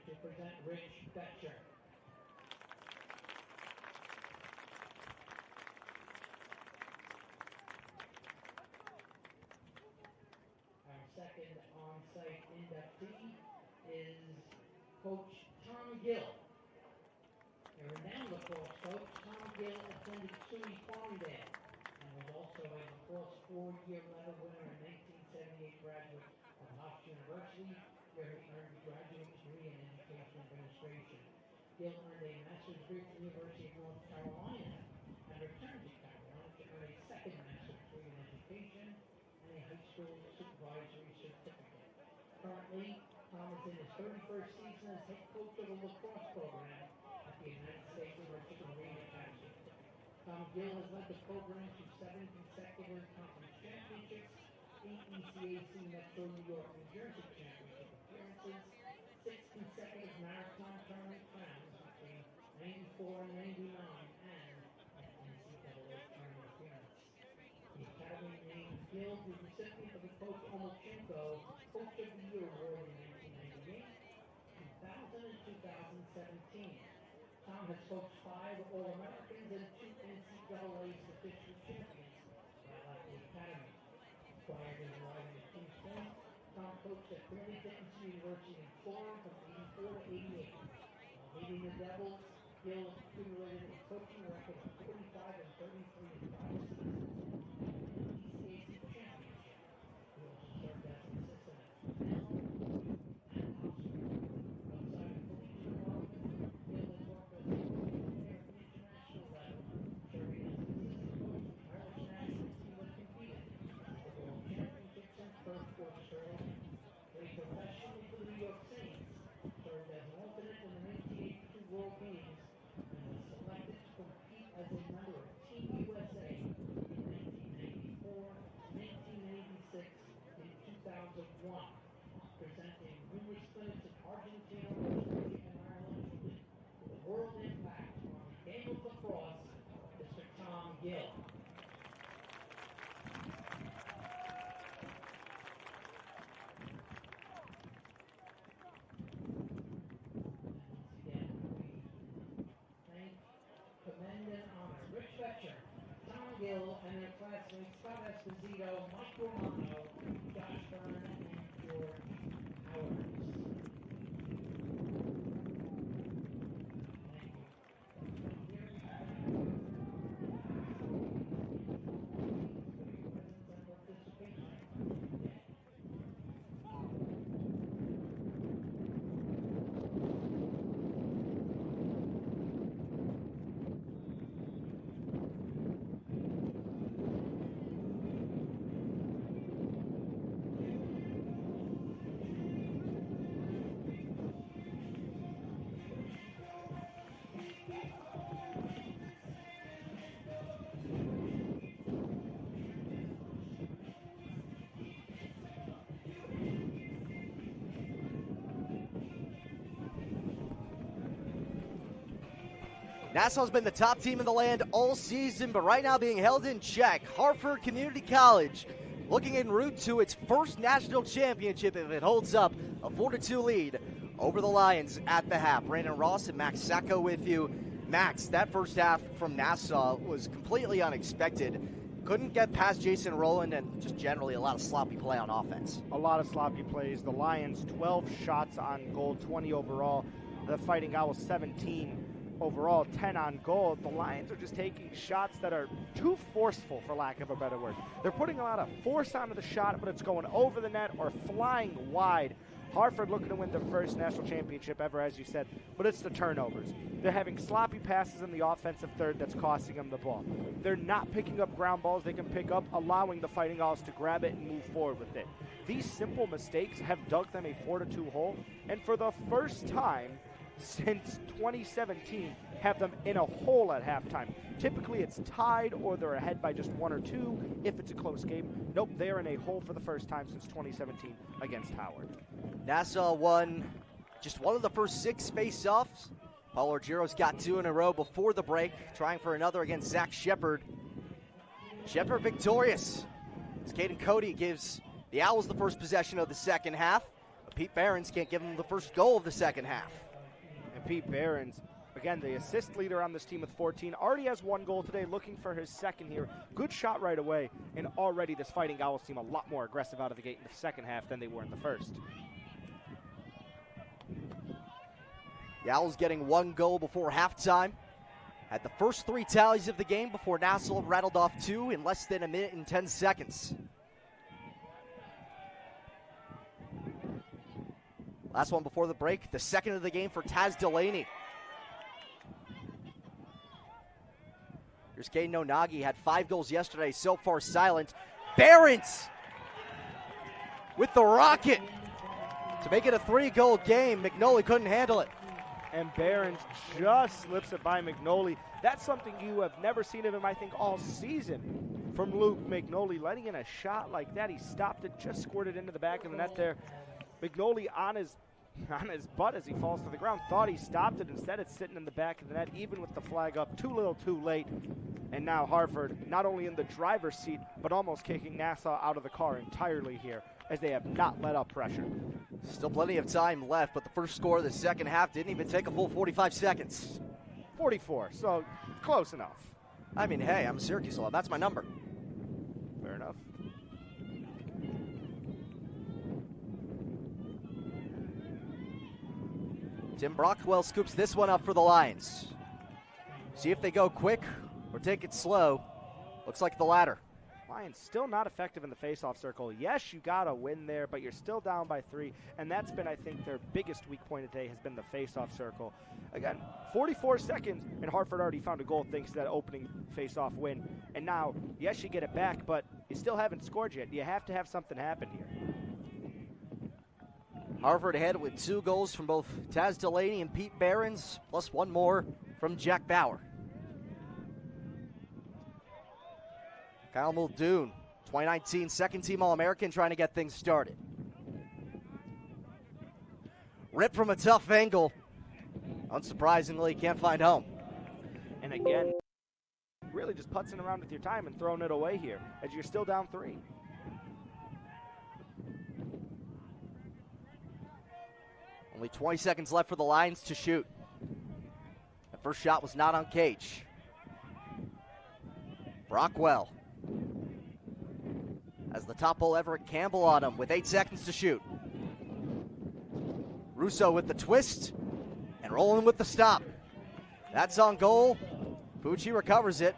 to present Rich Betcher. Our second on-site inductee is Coach Tom Gill. A renowned lacrosse coach, Tom Gill attended SUNY Farmdale and was also a lacrosse four-year medal winner and 1978 graduate of Hofstra University, where he earned a graduate degree in education administration. Gill earned a master's degree from the University of North Carolina and returned to Carolina to earn a second master's degree in education and a high school supervisory certificate. Currently, Tom is in his 31st season as head coach of the lacrosse program at the United States Olympic Marine Academy. Tom Gill has led the program to 7 consecutive conference championships, 8 ECAC Metro New York, New Jersey championship appearances, 6 consecutive marathon tournament crowns between 94 and 99, and an NCAA tournament appearance. The Academy named Gill the recipient of the Coach Omochenko Coach of the Year Award in 1998, 2000, and 2017. Tom has coached 5 All-Americans and 2 NCAA statistical champions while at the Academy. Prior to arriving at Kingston, Tom coached at Fairleigh Dickinson University in Florida from 84 to 88. While leading the Devils, Gill accumulated a coaching record of 45 and 33 in 5 seasons and an ECAC championship. He also served as an assistant at Cornell and Oxford. Outside of collegiate involvement, Gill has worked as a coach player at the international level, serving as an assistant coach with the Irish national team that competed at the World Championships in Perth, Australia. Played professionally for the New York Saints, served as an alternate in the 1982 World Games, and was selected to compete as a member of Team USA in 1994, 1996, and 2001, presenting numerous clinics in Argentina, Australia, and Ireland with a world impact on the game of lacrosse, Mr. Tom Gill. Commend and honor Rich Betcher, Tom Gill, and their classmates Scott Esposito, Mike Romano, Josh Byrne, and George Howard. Thank you. Here we have presence and participation today. Nassau's been the top team in the land all season, but right now being held in check. Hartford Community College looking en route to its first national championship if it holds up a 4-2 lead over the Lions at the half. Brandon Ross and Max Sacco with you. Max, that first half from Nassau was completely unexpected. Couldn't get past Jason Rowland and just generally a lot of sloppy play on offense. A lot of sloppy plays. The Lions 12 shots on goal, 20 overall. The Fighting Owls 17 overall, 10 on goal. The Lions are just taking shots that are too forceful, for lack of a better word. They're putting a lot of force onto the shot, but it's going over the net or flying wide. Hartford looking to win their first national championship ever, as you said, but it's the turnovers. They're having sloppy passes in the offensive third that's costing them the ball. They're not picking up ground balls they can pick up, allowing the Fighting Owls to grab it and move forward with it. These simple mistakes have dug them a 4-2 hole, and for the first time since 2017, have them in a hole at halftime. Typically it's tied or they're ahead by just 1 or 2 if it's a close game. Nope, they're in a hole for the first time since 2017 against Howard. Nassau won just one of the first 6 face-offs. Paulo Giro's got 2 in a row before the break, trying for another against Zach Shepard. Shepard victorious as Caden Cody gives the Owls the first possession of the second half. Pete Behrens can't give him the first goal of the second half. And Pete Behrens, again, the assist leader on this team with 14, already has 1 goal today, looking for his second here. Good shot right away, and already this Fighting Owls team a lot more aggressive out of the gate in the second half than they were in the first. The Owls getting 1 goal before halftime. Had the first 3 tallies of the game before Nassau rattled off 2 in less than a minute and 10 seconds. Last one before the break, the second of the game for Taz Delaney. Here's Caden Onagi, had 5 goals yesterday, so far silent. Behrens with the rocket to make it a 3-goal game. McNolly couldn't handle it. And Behrens just slips it by McNolly. That's something you have never seen of him, I think, all season from Luke McNolly. Letting in a shot like that, he stopped it, just squirted into the back of the net there. McNolly on his butt as he falls to the ground. Thought he stopped it. Instead, it's sitting in the back of the net, even with the flag up. Too little, too late. And now Hartford, not only in the driver's seat, but almost kicking Nassau out of the car entirely here, as they have not let up pressure. Still plenty of time left, but the first score of the second half didn't even take a full 45 seconds. 44, so close enough. I mean, hey, I'm a Syracuse lad. That's my number. Fair enough. Tim Brockwell scoops this one up for the Lions. See if they go quick or take it slow. Looks like the latter. Lions still not effective in the face-off circle. Yes, you got a win there, but you're still down by 3, and that's been, I think, their biggest weak point today has been the face-off circle. Again, 44 seconds, and Hartford already found a goal thanks to that opening face-off win. And now, yes, you get it back, but you still haven't scored yet. You have to have something happen here. Hartford ahead with 2 goals from both Taz Delaney and Pete Behrens, plus 1 more from Jack Bauer. Kyle Muldoon, 2019 second-team All-American, trying to get things started. Ripped from a tough angle. Unsurprisingly, can't find home. And again, really just putzing around with your time and throwing it away here, as you're still down 3. Only 20 seconds left for the Lions to shoot. The first shot was not on Cage. Brockwell has the top pole Everett Campbell on him with 8 seconds to shoot. Russo with the twist and rolling with the stop. That's on goal. Pucci recovers it.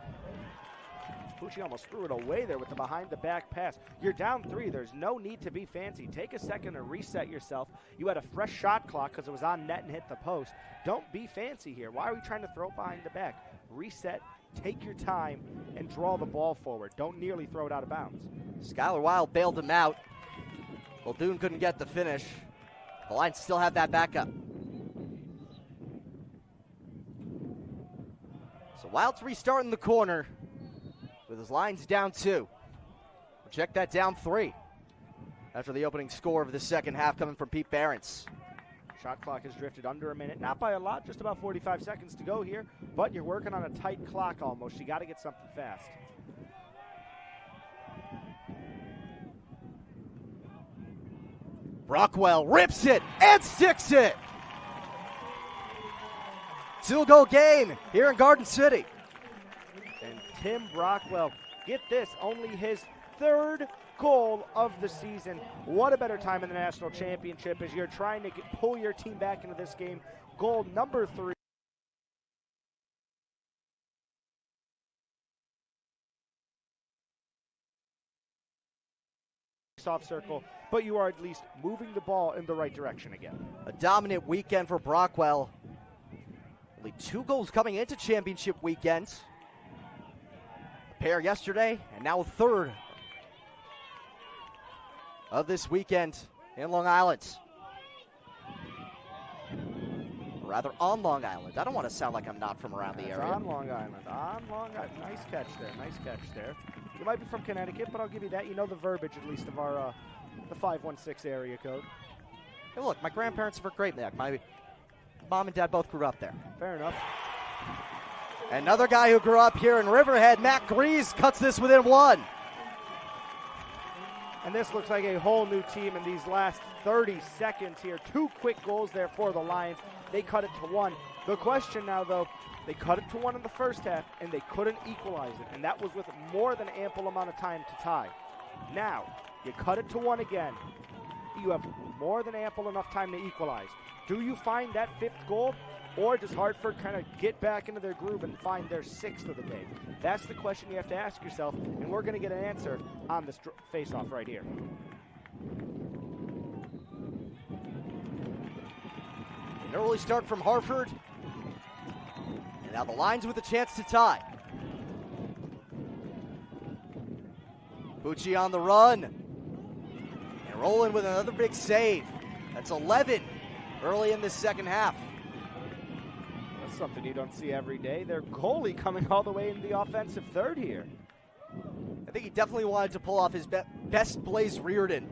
Pucci almost threw it away there with the behind-the-back pass. You're down 3. There's no need to be fancy. Take a second to reset yourself. You had a fresh shot clock because it was on net and hit the post. Don't be fancy here. Why are we trying to throw it behind the back? Reset, take your time, and draw the ball forward. Don't nearly throw it out of bounds. Skylar Wild bailed him out. Muldoon couldn't get the finish. The Lions still have that backup. So Wild's restarting the corner with his Lions down 2. Check that, down 3 after the opening score of the second half coming from Pete Behrens. Shot clock has drifted under a minute. Not by a lot, just about 45 seconds to go here, but you're working on a tight clock almost. You got to get something fast. Brockwell rips it and sticks it. 2-goal game here in Garden City. And Tim Brockwell, get this, only his 3rd goal of the season. What a better time in the national championship as you're trying to pull your team back into this game. Goal number 3. Off circle, but you are at least moving the ball in the right direction again. A dominant weekend for Brockwell. Only 2 goals coming into championship weekend. A pair yesterday, and now a 3rd of this weekend in Long Island. Or rather, on Long Island. I don't want to sound like I'm not from around the area. On Long Island. On Long Island. Nice catch there. Nice catch there. You might be from Connecticut, but I'll give you that. You know the verbiage, at least, of our the 516 area code. Hey, look, my grandparents are from Great Neck. My mom and dad both grew up there. Fair enough. Another guy who grew up here in Riverhead, Matt Grease, cuts this within 1. And this looks like a whole new team in these last 30 seconds here. 2 quick goals there for the Lions. They cut it to 1. The question now, though, they cut it to 1 in the first half, and they couldn't equalize it. And that was with more than ample amount of time to tie. Now, you cut it to 1 again. You have more than ample enough time to equalize. Do you find that 5th goal, or does Hartford kind of get back into their groove and find their 6th of the day? That's the question you have to ask yourself, and we're going to get an answer on this face-off right here. An early start from Hartford. And now the Lions with a chance to tie. Bucci on the run. And rolling with another big save. That's 11 early in this second half. That's something you don't see every day. Their goalie coming all the way in the offensive third here. I think he definitely wanted to pull off his best Blaze Reardon.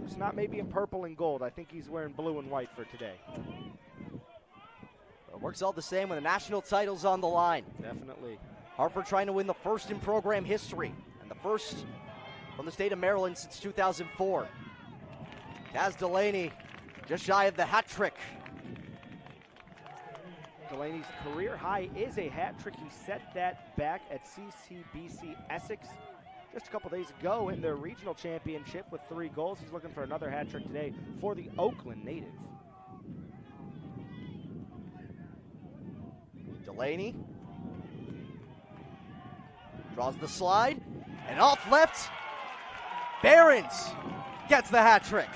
It's not maybe in purple and gold. I think he's wearing blue and white for today. It works all the same when the national title's on the line. Definitely. Hartford trying to win the first in program history, and the first from the state of Maryland since 2004. Taz Delaney just shy of the hat trick. Delaney's career high is a hat trick. He set that back at CCBC Essex just a couple days ago in their regional championship with 3 goals. He's looking for another hat trick today for the Oakland native. Delaney draws the slide, and off left, Behrens gets the hat trick.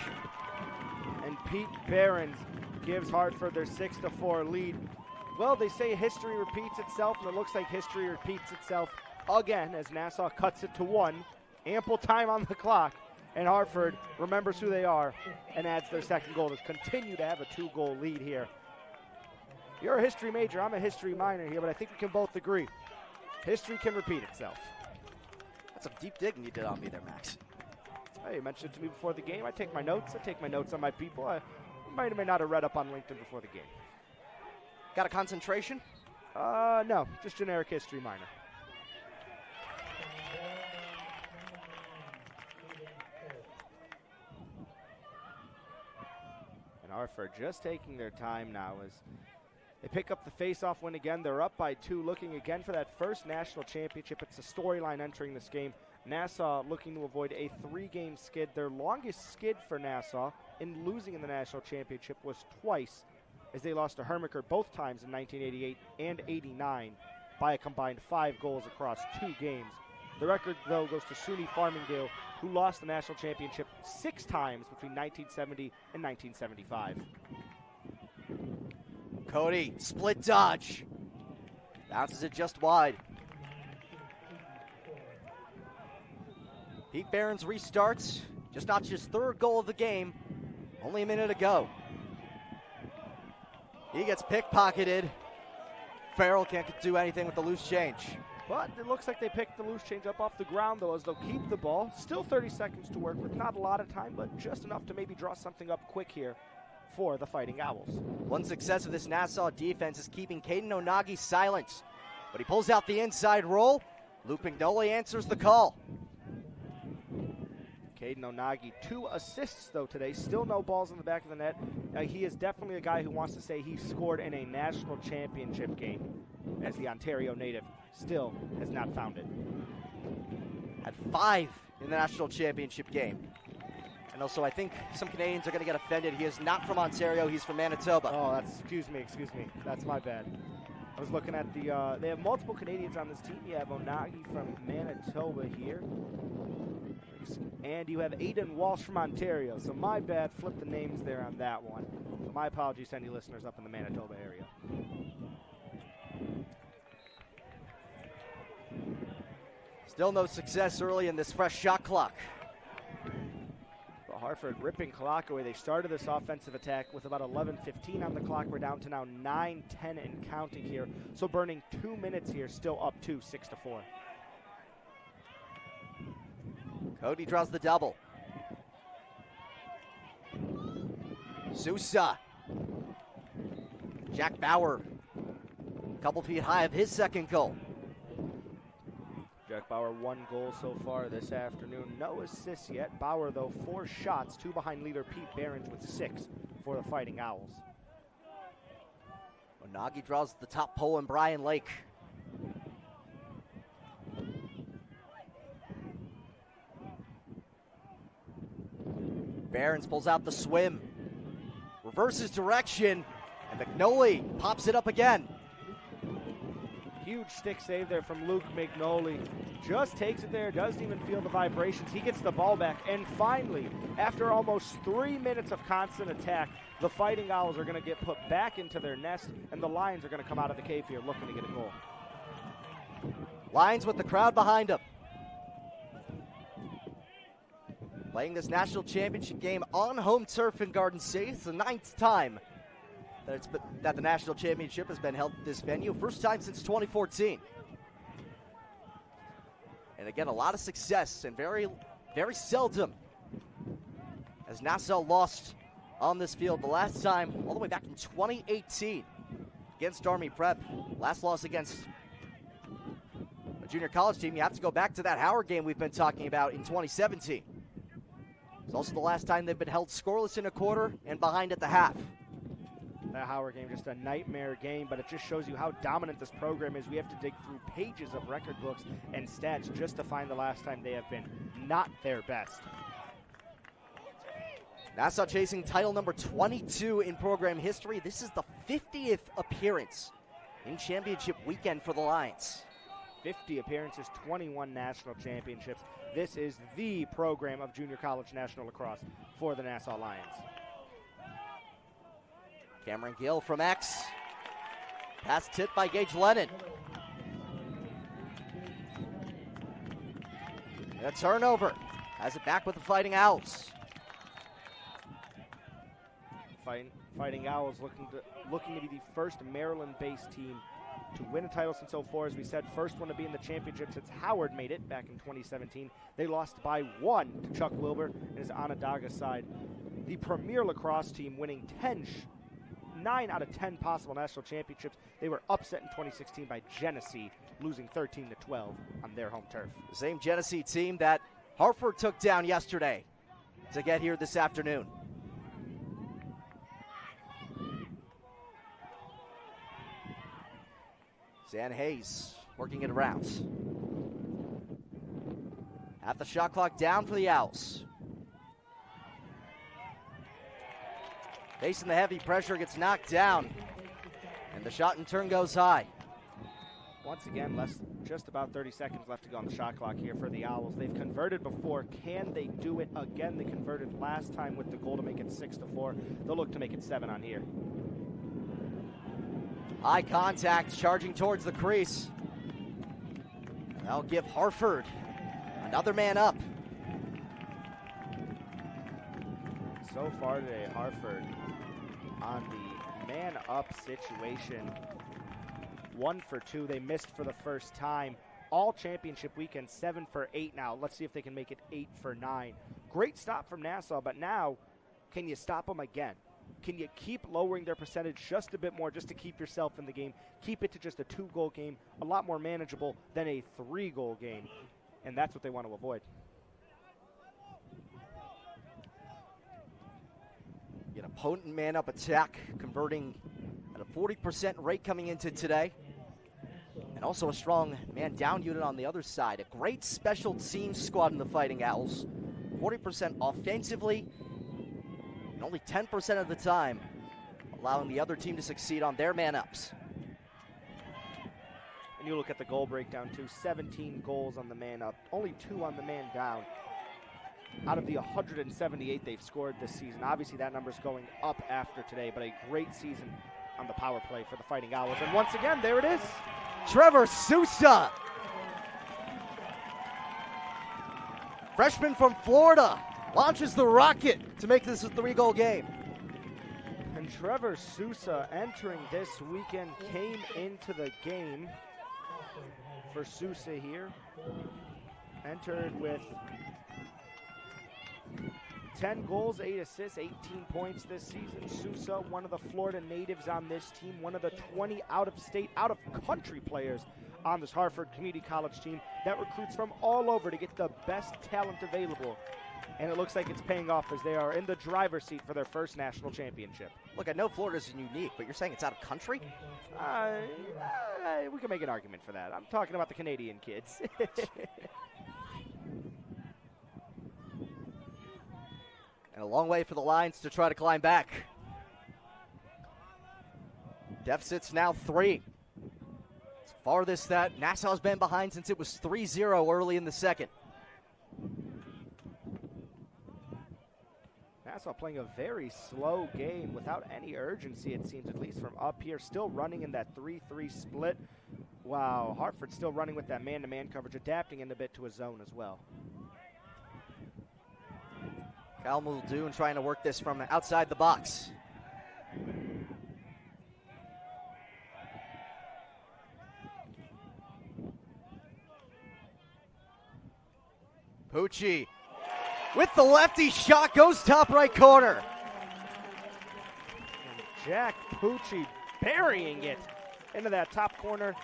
And Pete Behrens gives Hartford their 6-4 lead. Well, they say history repeats itself, and it looks like history repeats itself again as Nassau cuts it to 1. Ample time on the clock, and Hartford remembers who they are and adds their 2nd goal to continue to have a 2-goal lead here. You're a history major, I'm a history minor here, but I think we can both agree. History can repeat itself. That's some deep digging you did on me there, Max. Hey, you mentioned it to me before the game. I take my notes. I take my notes on my people. I might or may not have read up on LinkedIn before the game. Got a concentration? No, just generic history minor. And Hartford just taking their time now as they pick up the face-off win again. They're up by 2, looking again for that first national championship. It's a storyline entering this game. Nassau looking to avoid a 3-game skid. Their longest skid for Nassau in losing in the national championship was twice, as they lost to Hermiker both times in 1988 and 89 by a combined 5 goals across 2 games. The record, though, goes to SUNY Farmingdale, who lost the national championship 6 times between 1970 and 1975. Cody, split dodge. Bounces it just wide. Pete Behrens restarts. Just notched his 3rd goal of the game. Only a minute ago. He gets pickpocketed. Farrell can't do anything with the loose change. But it looks like they picked the loose change up off the ground, though, as they'll keep the ball. Still 30 seconds to work with. Not a lot of time, but just enough to maybe draw something up quick here for the Fighting Owls. One success of this Nassau defense is keeping Caden Onagi silent. But he pulls out the inside roll. Luke McNolly answers the call. Caden Onagi, 2 assists, though, today. Still no balls in the back of the net. He is definitely a guy who wants to say he scored in a national championship game, as the Ontario native still has not found it. Had 5 in the national championship game. And also, I think some Canadians are going to get offended. He is not from Ontario. He's from Manitoba. Oh, excuse me. That's my bad. I was looking at they have multiple Canadians on this team. You have Onagi from Manitoba here. And you have Aiden Walsh from Ontario. So my bad, flip the names there on that one. So my apologies to any listeners up in the Manitoba area. Still no success early in this fresh shot clock. Well, Hartford ripping clock away. They started this offensive attack with about 11:15 on the clock. We're down to now 9:10 and counting here. So burning 2 minutes here, still up 2, 6-4. Cody draws the double. Sousa. Jack Bauer. A couple feet high of his 2nd goal. Jack Bauer 1 goal so far this afternoon. No assists yet. Bauer, though, 4 shots, 2 behind leader Pete Behrens with 6 for the Fighting Owls. Nagy draws the top pole and Brian Lake. Behrens pulls out the swim, reverses direction, and McNolly pops it up again. Huge stick save there from Luke McNolly. Just takes it there, doesn't even feel the vibrations. He gets the ball back, and finally, after almost 3 minutes of constant attack, the Fighting Owls are going to get put back into their nest, and the Lions are going to come out of the cave here looking to get a goal. Lions with the crowd behind them. Playing this national championship game on home turf in Garden City. It's the 9th time that the national championship has been held at this venue. First time since 2014. And again, a lot of success, and very, very seldom has Nassau lost on this field. The last time, all the way back in 2018 against Army Prep. Last loss against a junior college team. You have to go back to that Howard game we've been talking about in 2017. It's also the last time they've been held scoreless in a quarter and behind at the half. That Howard game, just a nightmare game, but it just shows you how dominant this program is. We have to dig through pages of record books and stats just to find the last time they have been not their best. Nassau chasing title number 22 in program history. This is the 50th appearance in championship weekend for the Lions. 50 appearances, 21 national championships. This is the program of junior college national lacrosse for the Nassau Lions. Cameron Gill from X. Pass tipped by Gage Lennon. And a turnover. Has it back with the Fighting Owls. Fighting Owls looking to be the first Maryland-based team to win a title since 04. As we said, first one to be in the championship since Howard made it back in 2017. They lost by 1 to Chuck Wilbur and his Onondaga side. The premier lacrosse team winning 9 out of 10 possible national championships. They were upset in 2016 by Genesee, losing 13-12 on their home turf. The same Genesee team that Hartford took down yesterday to get here this afternoon. Zan Hayes working it around. At the shot clock down for the Owls. Facing the heavy pressure, gets knocked down. And the shot in turn goes high. Once again, just about 30 seconds left to go on the shot clock here for the Owls. They've converted before. Can they do it again? They converted last time with the goal to make it 6-4. They'll look to make it 7 on here. High contact, charging towards the crease. That'll give Hartford another man up. So far today, Hartford on the man-up situation. 1 for 2. They missed for the first time. All championship weekend, 7 for 8 now. Let's see if they can make it 8 for 9. Great stop from Nassau, but now, can you stop them again? Can you keep lowering their percentage just a bit more just to keep yourself in the game? Keep it to just a 2-goal game, a lot more manageable than a 3-goal game. And that's what they want to avoid. An opponent man-up attack, converting at a 40% rate coming into today. And also a strong man-down unit on the other side. A great special teams squad in the Fighting Owls. 40% offensively, and only 10% of the time allowing the other team to succeed on their man-ups. And you look at the goal breakdown too, 17 goals on the man-up, only 2 on the man-down. Out of the 178 they've scored this season. Obviously that number's going up after today, but a great season on the power play for the Fighting Owls. And once again, there it is. Trevor Sousa, freshman from Florida, launches the rocket to make this a 3-goal game. And Trevor Sousa entering this weekend came into the game for Sousa here. Entered with 10 goals, 8 assists, 18 points this season. Sousa, one of the Florida natives on this team, one of the 20 out-of-state, out-of-country players on this Hartford Community College team that recruits from all over to get the best talent available. And it looks like it's paying off as they are in the driver's seat for their first national championship. Look, I know Florida's unique, but you're saying it's out of country? We can make an argument for that. I'm talking about the Canadian kids. And a long way for the Lions to try to climb back. Deficit's now 3. It's farthest that Nassau's been behind since it was 3-0 early in the second. Nassau playing a very slow game without any urgency, it seems, at least from up here. Still running in that 3-3 split. Wow, Hartford still running with that man-to-man coverage, adapting in a bit to a zone as well. Kyle Muldoon trying to work this from outside the box. Pucci with the lefty shot, goes top right corner. And Jack Pucci burying it into that top corner.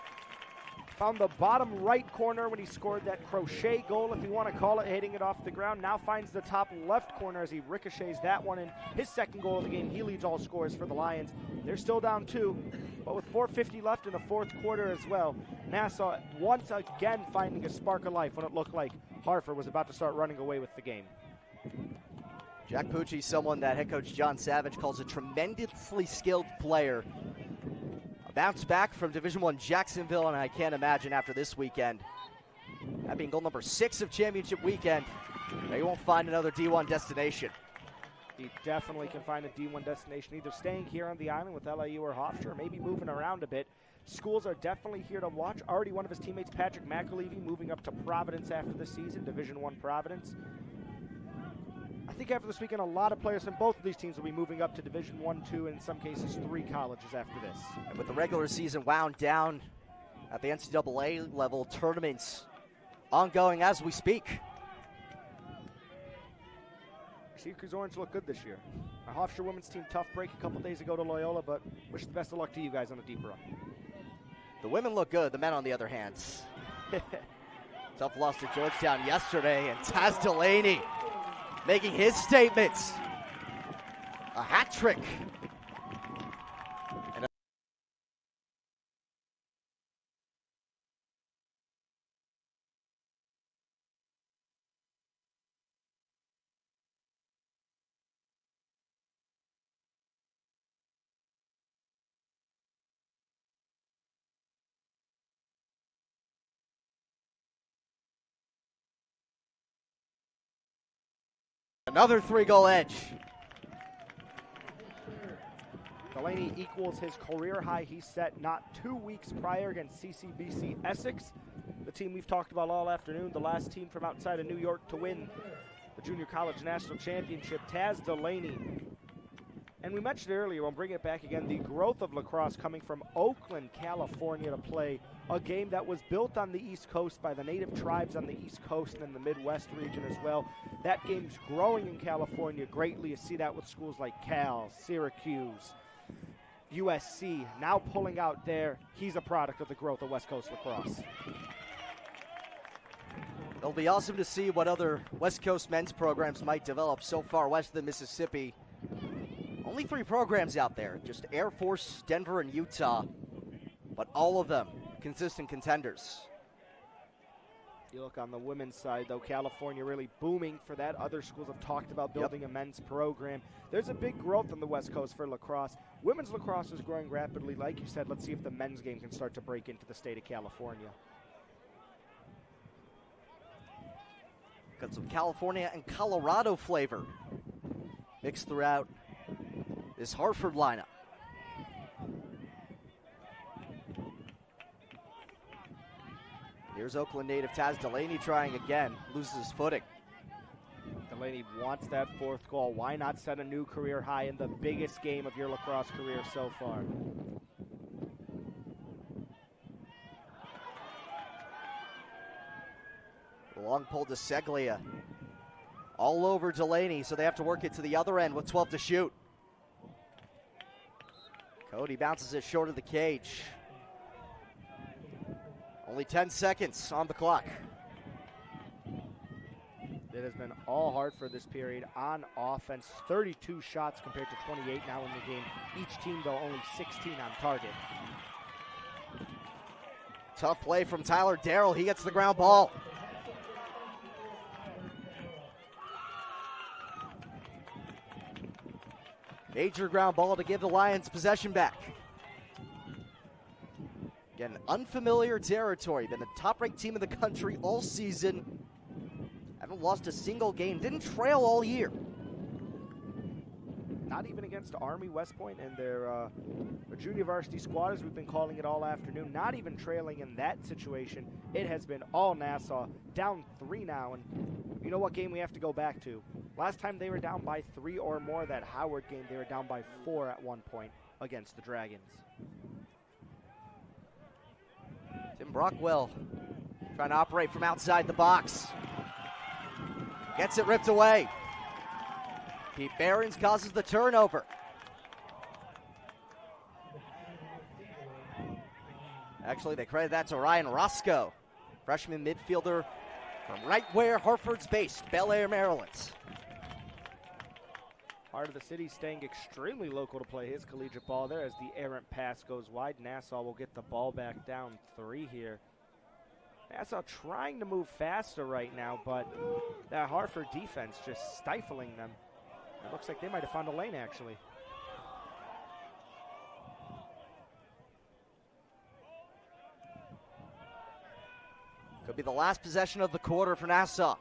Found the bottom right corner when he scored that crochet goal, if you want to call it, hitting it off the ground. Now finds the top left corner as he ricochets that one in. His second goal of the game, he leads all scores for the Lions. They're still down 2, but with 4:50 left in the fourth quarter as well, Nassau once again finding a spark of life when it looked like Hartford was about to start running away with the game. Jack Pucci, someone that head coach John Savage calls a tremendously skilled player. A bounce back from Division I Jacksonville, and I can't imagine after this weekend, that being goal number 6 of championship weekend, they won't find another D1 destination. He definitely can find a D1 destination, either staying here on the island with LIU or Hofstra, or maybe moving around a bit. Schools are definitely here to watch. Already one of his teammates, Patrick McAlevey, moving up to Providence after the season, Division I Providence. I think after this weekend, a lot of players from both of these teams will be moving up to Division I, II, and in some cases 3 colleges after this. And with the regular season wound down at the NCAA level, tournaments ongoing as we speak. Seekers Orange look good this year. Our Hofstra women's team, tough break a couple days ago to Loyola, but wish the best of luck to you guys on the deep run. The women look good, the men on the other hand. Tough loss to Georgetown yesterday, and Taz Delaney making his statements. A hat trick. And another 3-goal edge. Delaney equals his career high he set not 2 weeks prior against CCBC Essex, the team we've talked about all afternoon, the last team from outside of New York to win the Junior College National Championship. Taz Delaney. And we mentioned earlier, we'll bring it back again, the growth of lacrosse coming from Oakland, California to play a game that was built on the East Coast by the native tribes on the East Coast and in the Midwest region as well. That game's growing in California greatly. You see that with schools like Cal, Syracuse, USC, now pulling out there. He's a product of the growth of West Coast lacrosse. It'll be awesome to see what other West Coast men's programs might develop. So far west of the Mississippi, only 3 programs out there, just Air Force, Denver, and Utah, but all of them consistent contenders. You look on the women's side, though, California really booming for that. Other schools have talked about building a men's program. There's a big growth on the West Coast for lacrosse. Women's lacrosse is growing rapidly. Like you said, let's see if the men's game can start to break into the state of California. Got some California and Colorado flavor mixed throughout this Hartford lineup. Here's Oakland native Taz Delaney trying again, loses his footing. Delaney wants that 4th goal. Why not set a new career high in the biggest game of your lacrosse career so far? Long pull to Seglia. All over Delaney, so they have to work it to the other end with 12 to shoot. Cody bounces it short of the cage. Only 10 seconds on the clock. It has been all Hartford this period on offense. 32 shots compared to 28 now in the game. Each team, though, only 16 on target. Tough play from Tyler Darrell. He gets the ground ball. Major ground ball to give the Lions possession back. Again, unfamiliar territory. Been the top-ranked team in the country all season. Haven't lost a single game. Didn't trail all year. Not even against Army, West Point, and their junior varsity squad, as we've been calling it all afternoon. Not even trailing in that situation. It has been all Nassau. Down 3 now, and you know what game we have to go back to? Last time they were down by 3 or more, that Howard game, they were down by 4 at one point against the Dragons. Tim Brockwell trying to operate from outside the box. Gets it ripped away. Pete Behrens causes the turnover. Actually, they credit that to Ryan Roscoe, freshman midfielder from right where Hartford's based, Bel Air, Maryland. Heart of the city staying extremely local to play his collegiate ball there as the errant pass goes wide. Nassau will get the ball back down 3 here. Nassau trying to move faster right now, but that Hartford defense just stifling them. It looks like they might have found a lane, actually. Could be the last possession of the quarter for Nassau.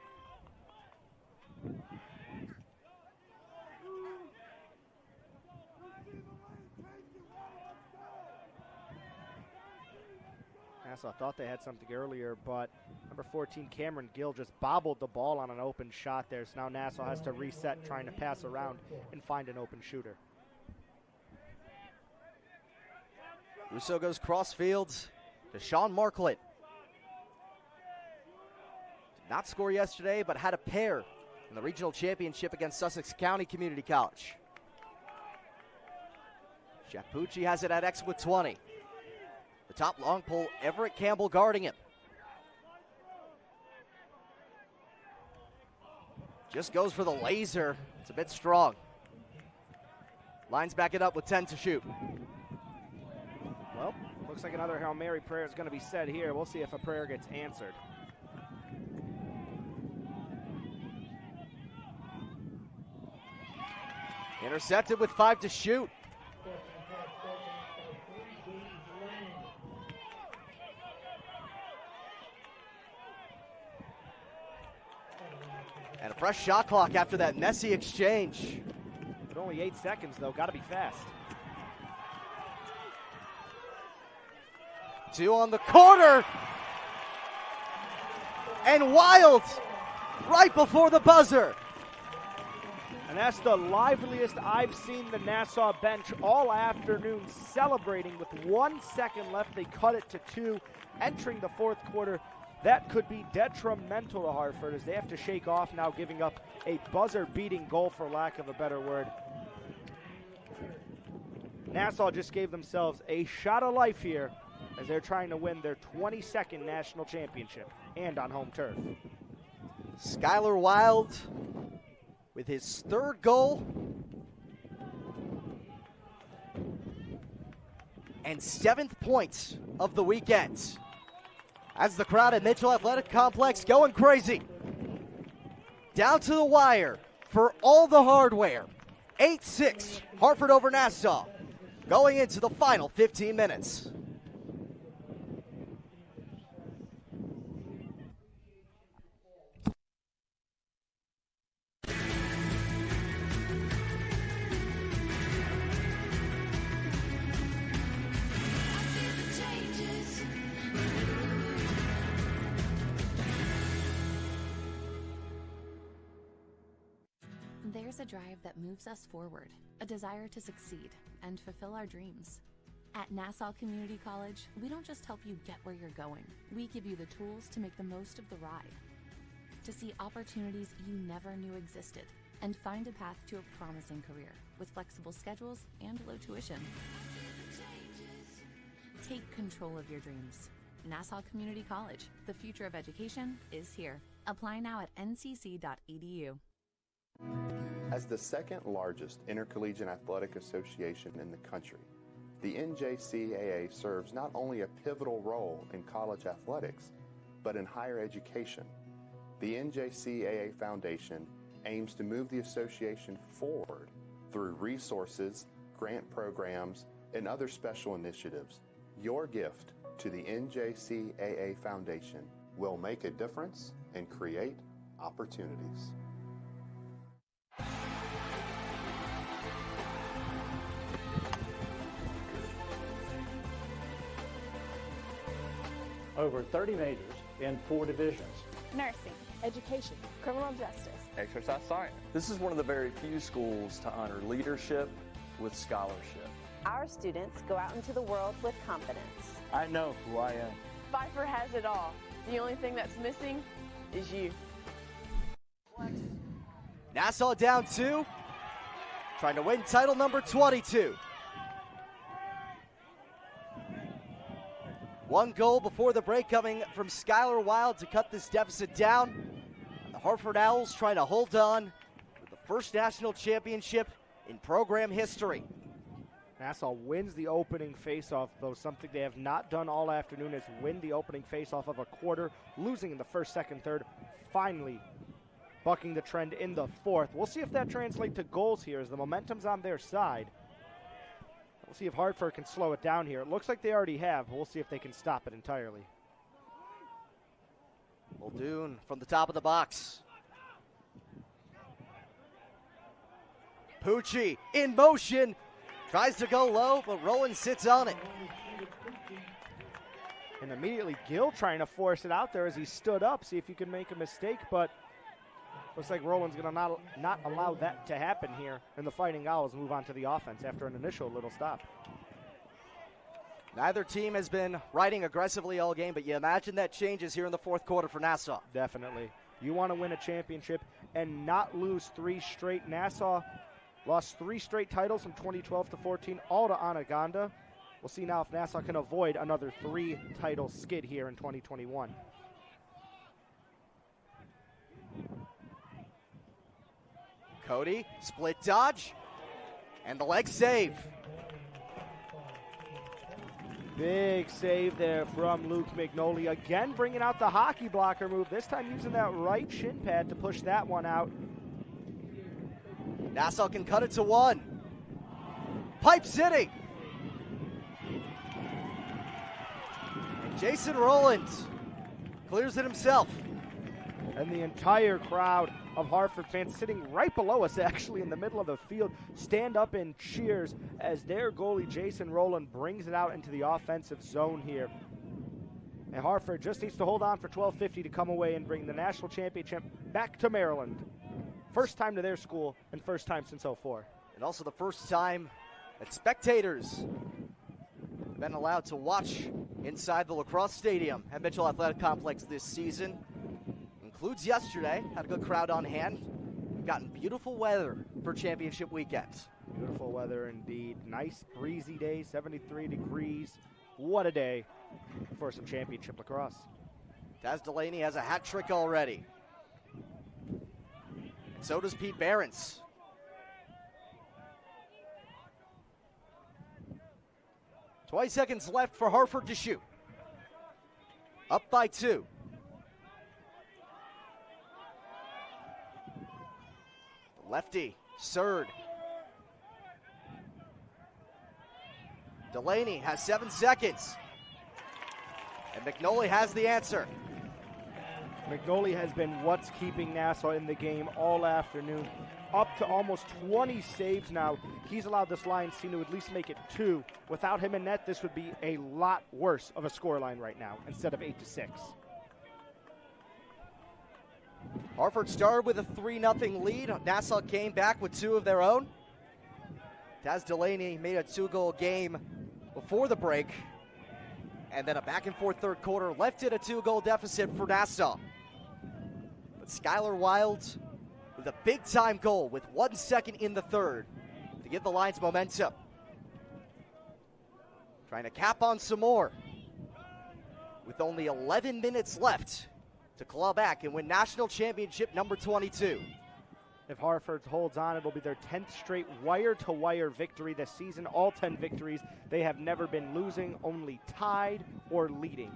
Nassau thought they had something earlier, but number 14, Cameron Gill, just bobbled the ball on an open shot there. So now Nassau has to reset, trying to pass around and find an open shooter. Russo goes crossfield to Sean Marklet. Did not score yesterday, but had a pair in the regional championship against Sussex County Community College. Japucci has it at X with 20. The top long pole, Everett Campbell guarding him. Just goes for the laser. It's a bit strong. Lions back it up with 10 to shoot. Well, looks like another Hail Mary prayer is going to be said here. We'll see if a prayer gets answered. Intercepted with 5 to shoot. And a fresh shot clock after that messy exchange. But only 8 seconds, though. Got to be fast. 2 on the corner. And Wild right before the buzzer. And that's the liveliest I've seen the Nassau bench all afternoon, celebrating with 1 second left. They cut it to 2, entering the 4th quarter. That could be detrimental to Hartford as they have to shake off now, giving up a buzzer-beating goal, for lack of a better word. Nassau just gave themselves a shot of life here as they're trying to win their 22nd national championship, and on home turf. Skylar Wild with his 3rd goal and 7th point of the weekend. As the crowd at Mitchell Athletic Complex going crazy. Down to the wire for all the hardware. 8-6, Hartford over Nassau, going into the final 15 minutes. There's a drive that moves us forward, a desire to succeed and fulfill our dreams. At Nassau Community College, we don't just help you get where you're going, we give you the tools to make the most of the ride, to see opportunities you never knew existed, and find a path to a promising career with flexible schedules and low tuition. Take control of your dreams. Nassau Community College. The future of education is here. Apply now at ncc.edu. As the second largest intercollegiate athletic association in the country, the NJCAA serves not only a pivotal role in college athletics, but in higher education. The NJCAA Foundation aims to move the association forward through resources, grant programs, and other special initiatives. Your gift to the NJCAA Foundation will make a difference and create opportunities. Over 30 majors in 4 divisions. Nursing, education, criminal justice, exercise science. This is one of the very few schools to honor leadership with scholarship. Our students go out into the world with confidence. I know who I am. Pfeiffer has it all. The only thing that's missing is you. Nassau down 2, trying to win title number 22. 1 goal before the break coming from Skylar Wild to cut this deficit down. And the Hartford Owls trying to hold on for the first national championship in program history. Nassau wins the opening faceoff, though something they have not done all afternoon is win the opening faceoff of a quarter, losing in the first, second, third, finally bucking the trend in the fourth. We'll see if that translates to goals here as the momentum's on their side. We'll see if Hartford can slow it down here. It looks like they already have. We'll see if they can stop it entirely. Muldoon from the top of the box. Pucci in motion. Tries to go low, but Rowland sits on it. And immediately Gill trying to force it out there as he stood up, see if he can make a mistake, but looks like Rowland's going to not allow that to happen here. And the Fighting Owls move on to the offense after an initial little stop. Neither team has been riding aggressively all game, but you imagine that changes here in the fourth quarter for Nassau. Definitely. You want to win a championship and not lose 3 straight. Nassau lost 3 straight titles from 2012 to 14, all to Anaganda. We'll see now if Nassau can avoid another 3-title skid here in 2021. Cody, split dodge, and the leg save. Big save there from Luke McNolly. Again, bringing out the hockey blocker move, this time using that right shin pad to push that one out. Nassau can cut it to 1. Pipe City. And Jason Rowland clears it himself. And the entire crowd of Hartford fans sitting right below us, actually in the middle of the field, stand up and cheers as their goalie Jason Rowland brings it out into the offensive zone here. And Hartford just needs to hold on for 12:50 to come away and bring the national championship back to Maryland. First time to their school and first time since '04. And also the first time that spectators have been allowed to watch inside the lacrosse stadium at Mitchell Athletic Complex this season. Includes yesterday, had a good crowd on hand. We've gotten beautiful weather for championship weekend. Beautiful weather indeed. Nice breezy day, 73 degrees. What a day for some championship lacrosse. Taz Delaney has a hat trick already. And so does Pete Behrens. Twenty seconds left for Hartford to shoot. Up by 2. Lefty, Surd. Delaney has 7 seconds. And McNolly has the answer. McNolly has been what's keeping Nassau in the game all afternoon. Up to almost 20 saves now. He's allowed this Lions team to at least make it 2. Without him in net, this would be a lot worse of a scoreline right now instead of 8-6. Hartford started with a 3-0 lead. Nassau came back with 2 of their own. Taz Delaney made a 2-goal game before the break. And then a back-and-forth third quarter left it a 2-goal deficit for Nassau. But Skylar Wild with a big-time goal with 1 second in the third to give the Lions momentum. Trying to cap on some more. with only 11 minutes left to claw back and win national championship number 22. If Hartford holds on, it'll be their 10th straight wire-to-wire victory this season. All 10 victories. They have never been losing, only tied or leading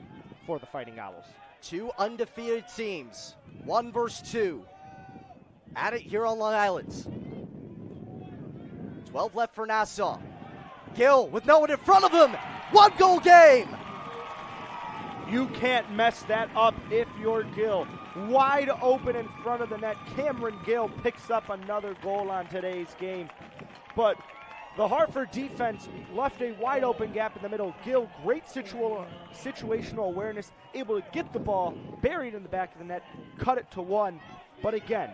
for the Fighting Owls. 2 undefeated teams, 1 versus 2. At it here on Long Island. 12 left for Nassau. Gill with no one in front of him. 1-goal game. You can't mess that up if you're Gill. Wide open in front of the net. Cameron Gill picks up another goal on today's game. But the Hartford defense left a wide open gap in the middle. Gill, great situational awareness, able to get the ball buried in the back of the net, cut it to 1. But again,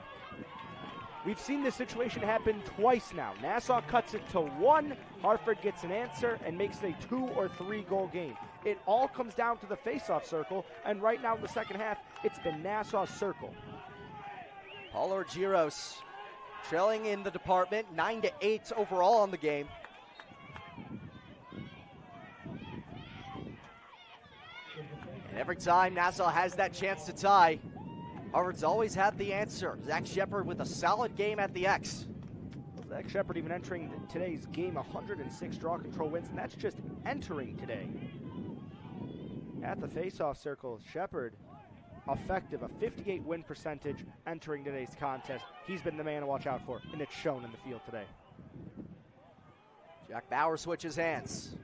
we've seen this situation happen twice now. Nassau cuts it to 1, Hartford gets an answer and makes it a 2 or 3 goal game. It all comes down to the face-off circle, and right now in the second half, it's been Nassau's circle. Paul Argyros trailing in the department, 9-8 overall on the game. And every time Nassau has that chance to tie, Harvard's always had the answer. Zach Shepard with a solid game at the X. Zach Shepard even entering today's game, 106 draw control wins, and that's just entering today. At the face-off circle, Shepard, effective, a 58 win percentage entering today's contest. He's been the man to watch out for, and it's shown in the field today. Jack Bauer switches hands.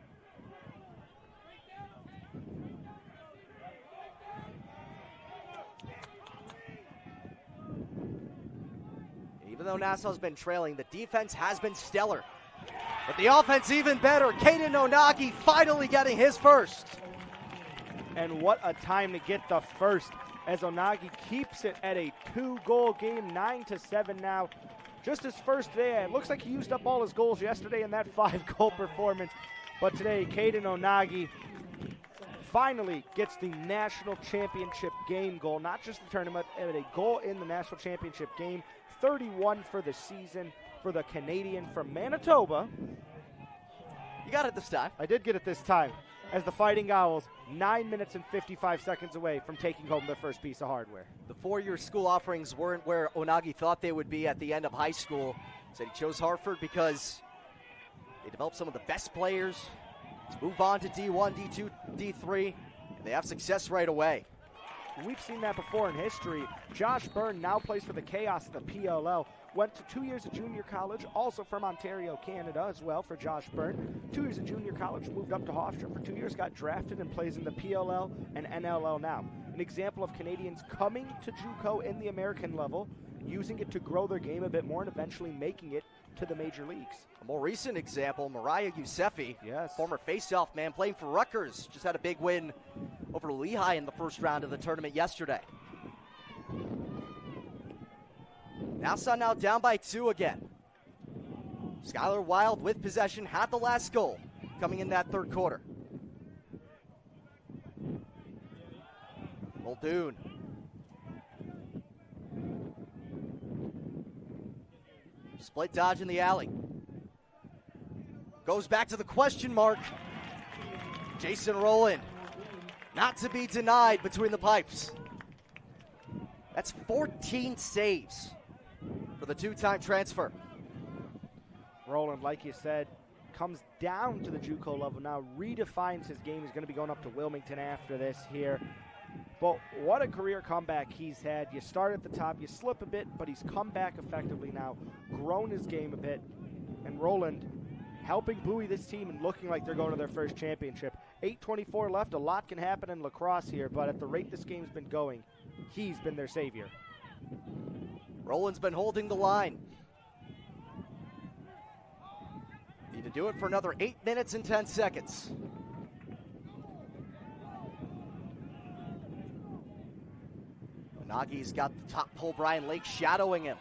Even though Nassau's been trailing, the defense has been stellar. But the offense even better. Caden Onagi finally getting his first. And what a time to get the first, as Onagi keeps it at a 2-goal game, 9-7 now. Just his first day. It looks like he used up all his goals yesterday in that 5-goal performance. But today, Caden Onagi finally gets the national championship game goal. Not just the tournament, but a goal in the national championship game. 31 for the season for the Canadian from Manitoba. You got it this time. I did get it this time, as the Fighting Owls, 9 minutes and 55 seconds away from taking home their first piece of hardware. The 4-year school offerings weren't where Onagi thought they would be at the end of high school. Said he chose Hartford because they developed some of the best players to move on to D1, D2, D3, and they have success right away. We've seen that before in history. Josh Byrne now plays for the Chaos of the PLL. Went to 2 years of junior college, also from Ontario, Canada as well for Josh Byrne. 2 years of junior college, moved up to Hofstra for 2 years, got drafted and plays in the PLL and NLL now. An example of Canadians coming to JUCO in the American level, using it to grow their game a bit more and eventually making it to the major leagues. A more recent example, Mariah Yousefi, yes, former face-off man playing for Rutgers, just had a big win over Lehigh in the first round of the tournament yesterday. Nassau now down by 2 again. Skylar Wild with possession had the last goal coming in that third quarter. Muldoon. Split dodge in the alley. Goes back to the question mark. Jason Rowland. Not to be denied between the pipes. That's 14 saves for the 2-time transfer. Rowland, like you said, comes down to the JUCO level now, redefines his game. He's going to be going up to Wilmington after this here. But what a career comeback he's had. You start at the top, you slip a bit, but he's come back effectively now, grown his game a bit. And Rowland helping buoy this team and looking like they're going to their first championship. 8:24 left, a lot can happen in lacrosse here, but at the rate this game's been going, he's been their savior. Rowland's been holding the line. Need to do it for another 8 minutes and 10 seconds. Onagi's got the top pole, Brian Lake shadowing him.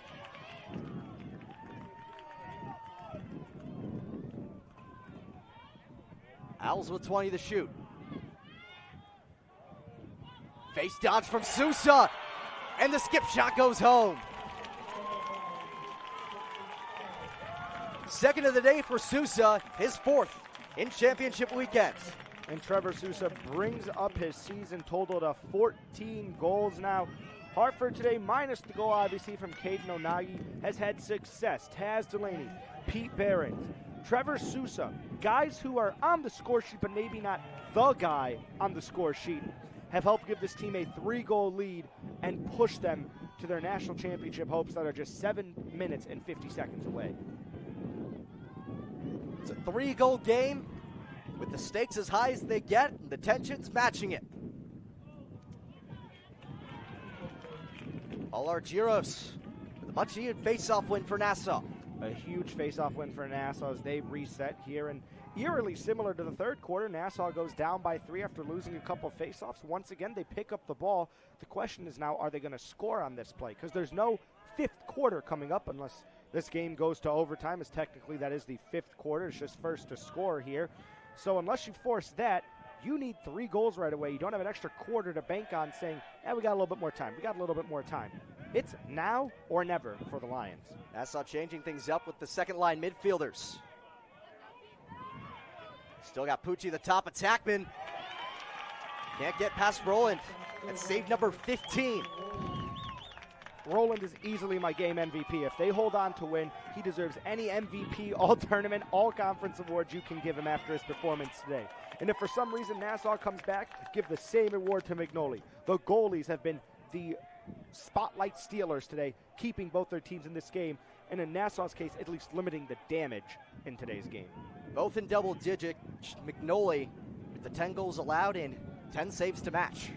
Owls with 20 to shoot. Face dodge from Sousa, and the skip shot goes home. Second of the day for Sousa, his 4th in championship weekend. And Trevor Sousa brings up his season total to 14 goals now. Hartford today, minus the goal obviously from Caden Onagi, has had success. Taz Delaney, Pete Behrens, Trevor Sousa, guys who are on the score sheet but maybe not the guy on the score sheet, have helped give this team a 3-goal lead and push them to their national championship hopes that are just 7 minutes and 50 seconds away. It's a 3-goal game with the stakes as high as they get and the tensions matching it. All Argyros with a much-needed face-off win for Nassau. A huge face-off win for Nassau as they reset here, and eerily similar to the third quarter, Nassau goes down by 3 after losing a couple face-offs. Once again, they pick up the ball. The question is now, are they going to score on this play? Because there's no fifth quarter coming up unless this game goes to overtime, as technically that is the fifth quarter. It's just first to score here. So unless you force that, you need 3 goals right away. You don't have an extra quarter to bank on saying, we got a little bit more time. We got a little bit more time. It's now or never for the Lions. Nassau changing things up with the second-line midfielders. Still got Pucci, the top attackman. Can't get past Roland. That's save number 15. Roland is easily my game MVP. If they hold on to win, he deserves any MVP, all-tournament, all-conference award you can give him after his performance today. And if for some reason Nassau comes back, give the same award to Mignoli. The goalies have been the spotlight stealers today, keeping both their teams in this game, and in Nassau's case, at least limiting the damage in today's game. Both in double digit. McNolly with the 10 goals allowed and 10 saves to match.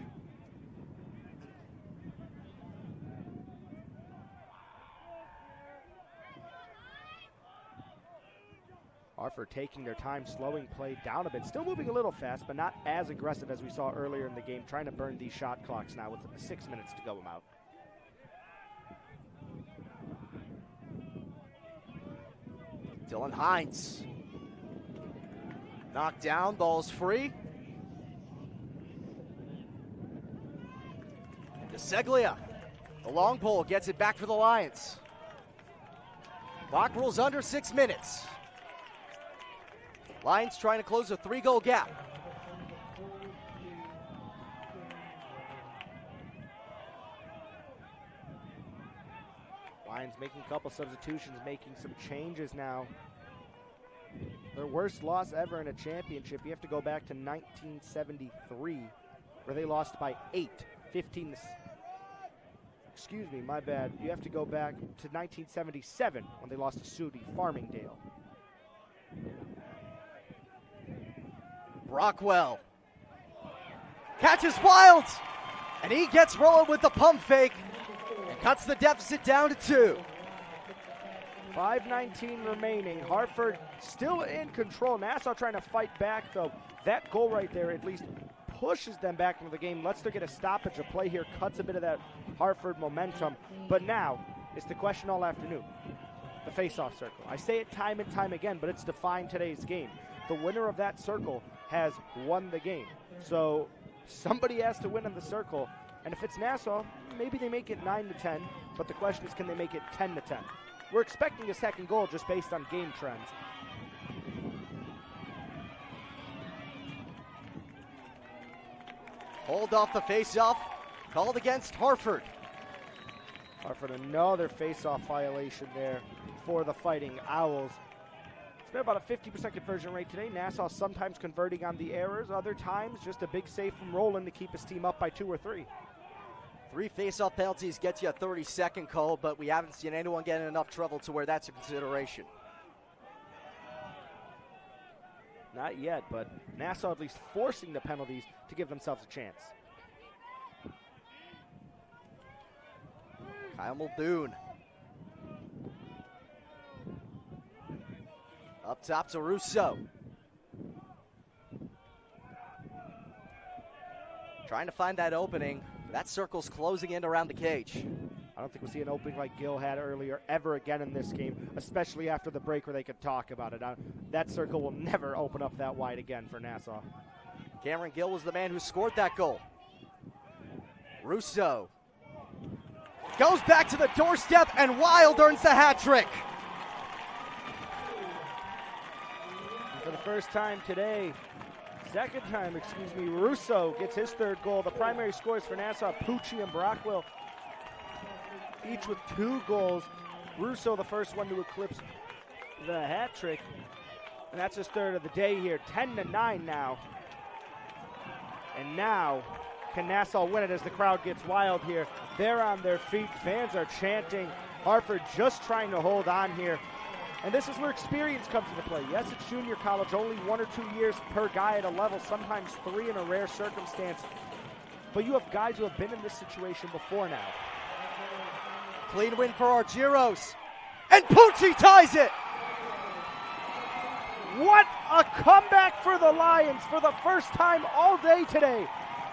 Hartford taking their time, slowing play down a bit. Still moving a little fast, but not as aggressive as we saw earlier in the game, trying to burn these shot clocks now with 6 minutes to go out. Dylan Hines. Knocked down, ball's free. DeSeglia, the long pole, gets it back for the Lions. Clock rolls under 6 minutes. Lions trying to close a 3-goal gap. Lions making a couple substitutions, making some changes now. Their worst loss ever in a championship. You have to go back to 1973, where they lost by 8, 15. Excuse me, my bad. You have to go back to 1977 when they lost to Sudi Farmingdale. Brockwell catches Wild, and he gets rolling with the pump fake and cuts the deficit down to 2. 5:19 remaining. Hartford still in control. Nassau trying to fight back, though. That goal right there at least pushes them back into the game, lets them get a stoppage of play here, cuts a bit of that Hartford momentum. But now, it's the question all afternoon. The face-off circle. I say it time and time again, but it's defined today's game. The winner of that circle has won the game. So somebody has to win in the circle. And if it's Nassau, maybe they make it 9-10. But the question is, can they make it 10-10? We're expecting a second goal just based on game trends. Hold off the face-off. Called against Hartford. Hartford, another face-off violation there for the Fighting Owls. It's been about a 50% conversion rate today. Nassau sometimes converting on the errors, other times just a big save from Roland to keep his team up by 2 or 3. 3 face-off penalties gets you a 30-second call, but we haven't seen anyone get in enough trouble to where that's a consideration. Not yet, but Nassau at least forcing the penalties to give themselves a chance. Kyle Muldoon. Up top to Russo. Trying to find that opening. That circle's closing in around the cage. I don't think we'll see an opening like Gill had earlier ever again in this game, especially after the break where they could talk about it. That circle will never open up that wide again for Nassau. Cameron Gill was the man who scored that goal. Russo goes back to the doorstep, and Wild earns the hat trick. For the first time today, second time, Russo gets his third goal. The primary scores for Nassau, Pucci and Brockwell, each with 2 goals. Russo, the first one to eclipse the hat trick. And that's his third of the day here. 10-9 now. And now, can Nassau win it as the crowd gets wild here? They're on their feet. Fans are chanting. Hartford just trying to hold on here. And this is where experience comes into play. Yes, it's junior college, only 1 or 2 years per guy at a level, sometimes 3 in a rare circumstance. But you have guys who have been in this situation before now. Clean win for Argyros. And Pucci ties it! What a comeback for the Lions for the first time all day today.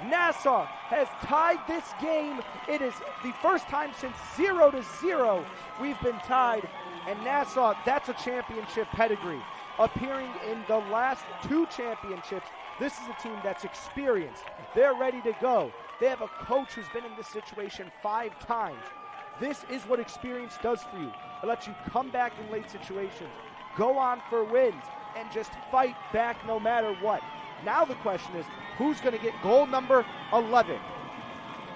Nassau has tied this game. It is the first time since 0-0 we've been tied. And Nassau, that's a championship pedigree. Appearing in the last 2 championships, this is a team that's experienced. They're ready to go. They have a coach who's been in this situation 5 times. This is what experience does for you. It lets you come back in late situations, go on for wins, and just fight back no matter what. Now the question is, who's going to get goal number 11?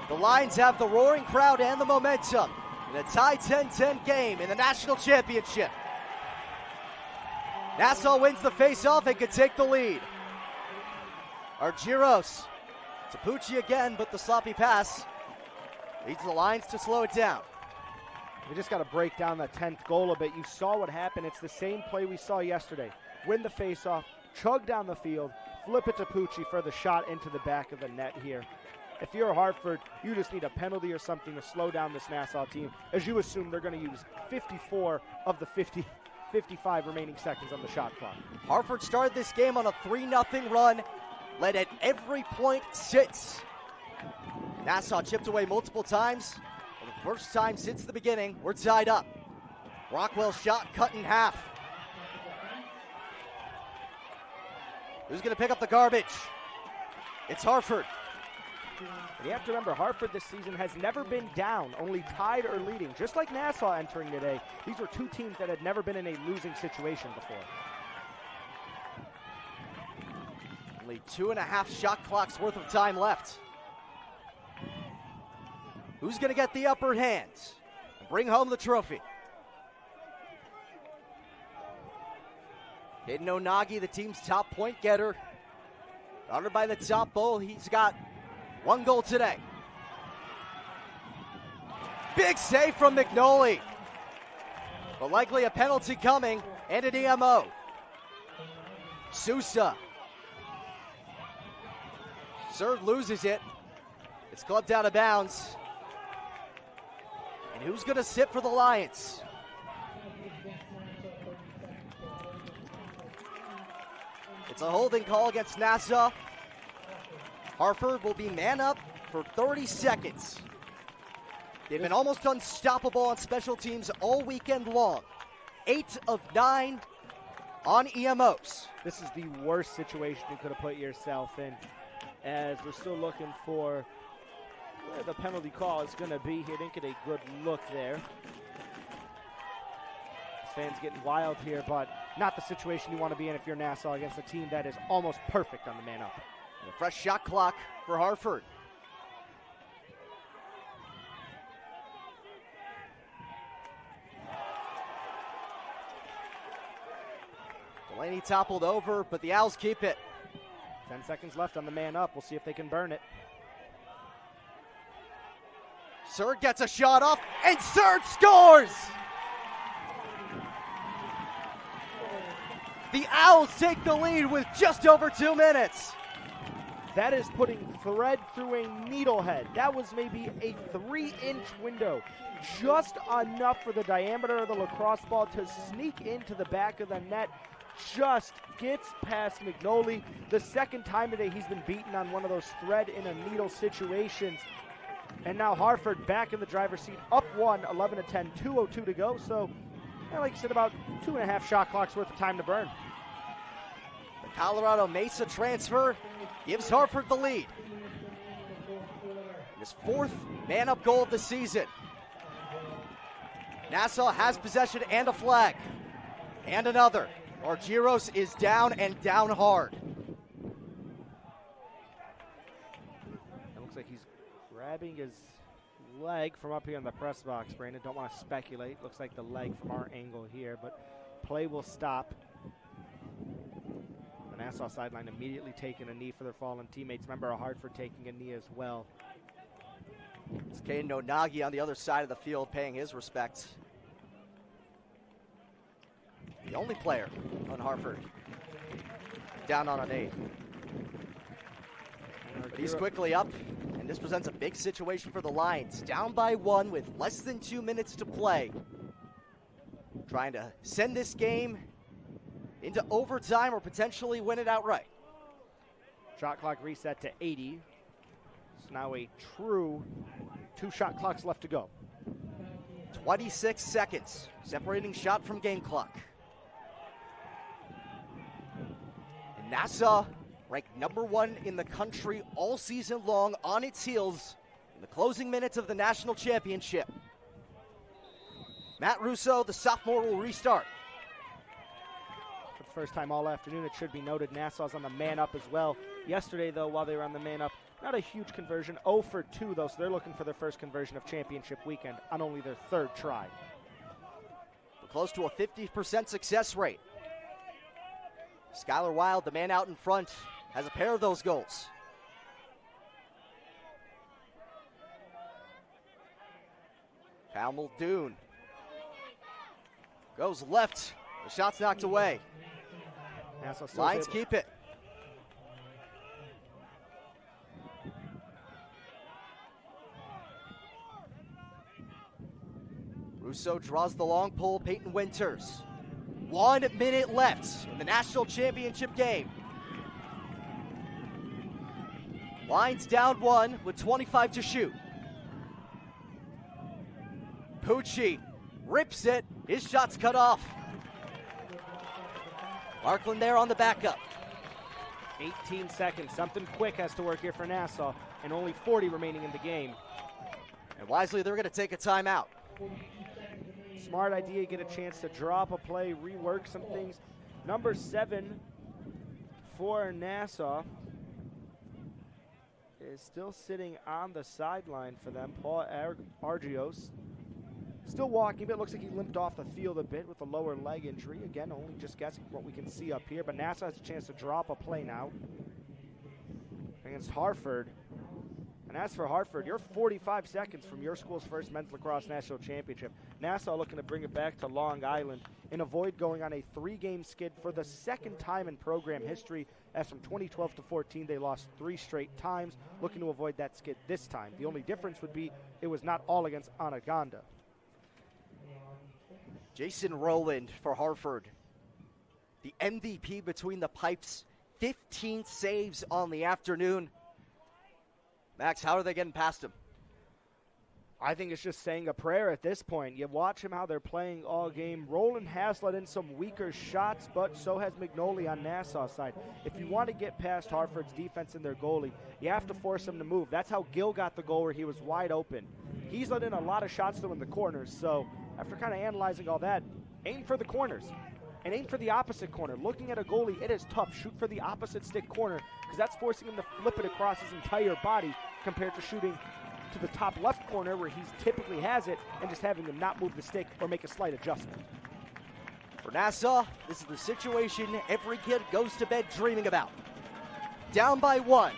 The Lions have the roaring crowd and the momentum in a tie 10-10 game in the national championship. Nassau wins the face-off and can take the lead. Argyros to Pucci again, but the sloppy pass leads the Lions to slow it down. We just got to break down that 10th goal a bit. You saw what happened. It's the same play we saw yesterday. Win the face-off, chug down the field, flip it to Pucci for the shot into the back of the net here. If you're Hartford, you just need a penalty or something to slow down this Nassau team, as you assume they're going to use 54 of the 55 remaining seconds on the shot clock. Hartford started this game on a 3-0 run, led at every point since. Nassau chipped away multiple times. For the first time since the beginning, we're tied up. Rockwell's shot cut in half. Who's going to pick up the garbage? It's Hartford. And you have to remember, Hartford this season has never been down, only tied or leading. Just like Nassau entering today, these were 2 teams that had never been in a losing situation before. Only 2.5 shot clocks worth of time left. Who's going to get the upper hand and bring home the trophy? Hayden Onagi, the team's top point getter. Honored by the top bowl. He's got 1 goal today. Big save from McNolly. But likely a penalty coming and an EMO. Sousa. Serve loses it. It's clubbed out of bounds. And who's going to sit for the Lions? It's a holding call against Nassau. Hartford will be man up for 30 seconds. They've been almost unstoppable on special teams all weekend long. 8 of 9 on EMOs. This is the worst situation you could have put yourself in, as we're still looking for where the penalty call is going to be. He didn't get a good look there. Fans getting wild here, but not the situation you want to be in if you're Nassau against a team that is almost perfect on the man up. And a fresh shot clock for Hartford. Delaney toppled over, but the Owls keep it. 10 seconds left on the man up. We'll see if they can burn it. Surd gets a shot off, and Surd scores! The Owls take the lead with just over 2 minutes. That is putting thread through a needlehead. That was maybe a 3-inch window. Just enough for the diameter of the lacrosse ball to sneak into the back of the net. Just gets past McNolly. The second time today he's been beaten on one of those thread in a needle situations. And now Hartford back in the driver's seat, up 1, 11-10, 2:02 to go. So, like you said, about 2.5 shot clocks worth of time to burn. The Colorado Mesa transfer gives Hartford the lead. His 4th man-up goal of the season. Nassau has possession and a flag. And another. Argyros is down and down hard. Looks like he's grabbing his leg from up here in the press box, Brandon. Don't want to speculate. Looks like the leg from our angle here, but play will stop. The Nassau sideline immediately taking a knee for their fallen teammates. Remember, Hartford taking a knee as well. It's Caden Onagi on the other side of the field paying his respects. The only player on Hartford down on an 8. But he's quickly up, and this presents a big situation for the Lions. Down by 1 with less than 2 minutes to play. Trying to send this game into overtime or potentially win it outright. Shot clock reset to 80. It's now a true 2 shot clocks left to go. 26 seconds, separating shot from game clock. And Nassau, ranked number 1 in the country all season long, on its heels in the closing minutes of the national championship. Matt Russo, the sophomore, will restart. For the first time all afternoon, it should be noted, Nassau's on the man up as well. Yesterday, though, while they were on the man up, not a huge conversion. 0 for 2, though, so they're looking for their first conversion of championship weekend on only their 3rd try. We're close to a 50% success rate. Skylar Wild, the man out in front, has a pair of those goals. Kyle Muldoon goes left. The shot's knocked away. Lions keep it. Russo draws the long pull. Peyton Winters. 1 minute left in the national championship game. Lions down 1 with 25 to shoot. Pucci rips it. His shot's cut off. Larkland there on the backup. 18 seconds. Something quick has to work here for Nassau, and only 40 remaining in the game. And wisely, they're going to take a timeout. Smart idea, get a chance to drop a play, rework some things. Number 7 for Nassau is still sitting on the sideline for them. Paul Argios still walking, but it looks like he limped off the field a bit with a lower leg injury. Again, only just guessing what we can see up here, but Nassau has a chance to drop a play now against Hartford. And as for Hartford, you're 45 seconds from your school's first men's lacrosse national championship. Nassau looking to bring it back to Long Island and avoid going on a 3-game skid for the 2nd time in program history, as from 2012 to 14 they lost 3 straight times, looking to avoid that skid this time. The only difference would be it was not all against Anaganda. Jason Rowland for Hartford, the MVP between the pipes, 15 saves on the afternoon. Max, how are they getting past him? I think it's just saying a prayer at this point. You watch him how they're playing all game. Roland has let in some weaker shots, but so has McNolly on Nassau's side. If you want to get past Hartford's defense and their goalie, you have to force them to move. That's how Gill got the goal, where he was wide open. He's let in a lot of shots, though, in the corners. So after kind of analyzing all that, aim for the corners and aim for the opposite corner. Looking at a goalie, it is tough. Shoot for the opposite stick corner, because that's forcing him to flip it across his entire body compared to shooting to the top left corner where he typically has it and just having him not move the stick or make a slight adjustment. For Nassau, this is the situation every kid goes to bed dreaming about. Down by 1,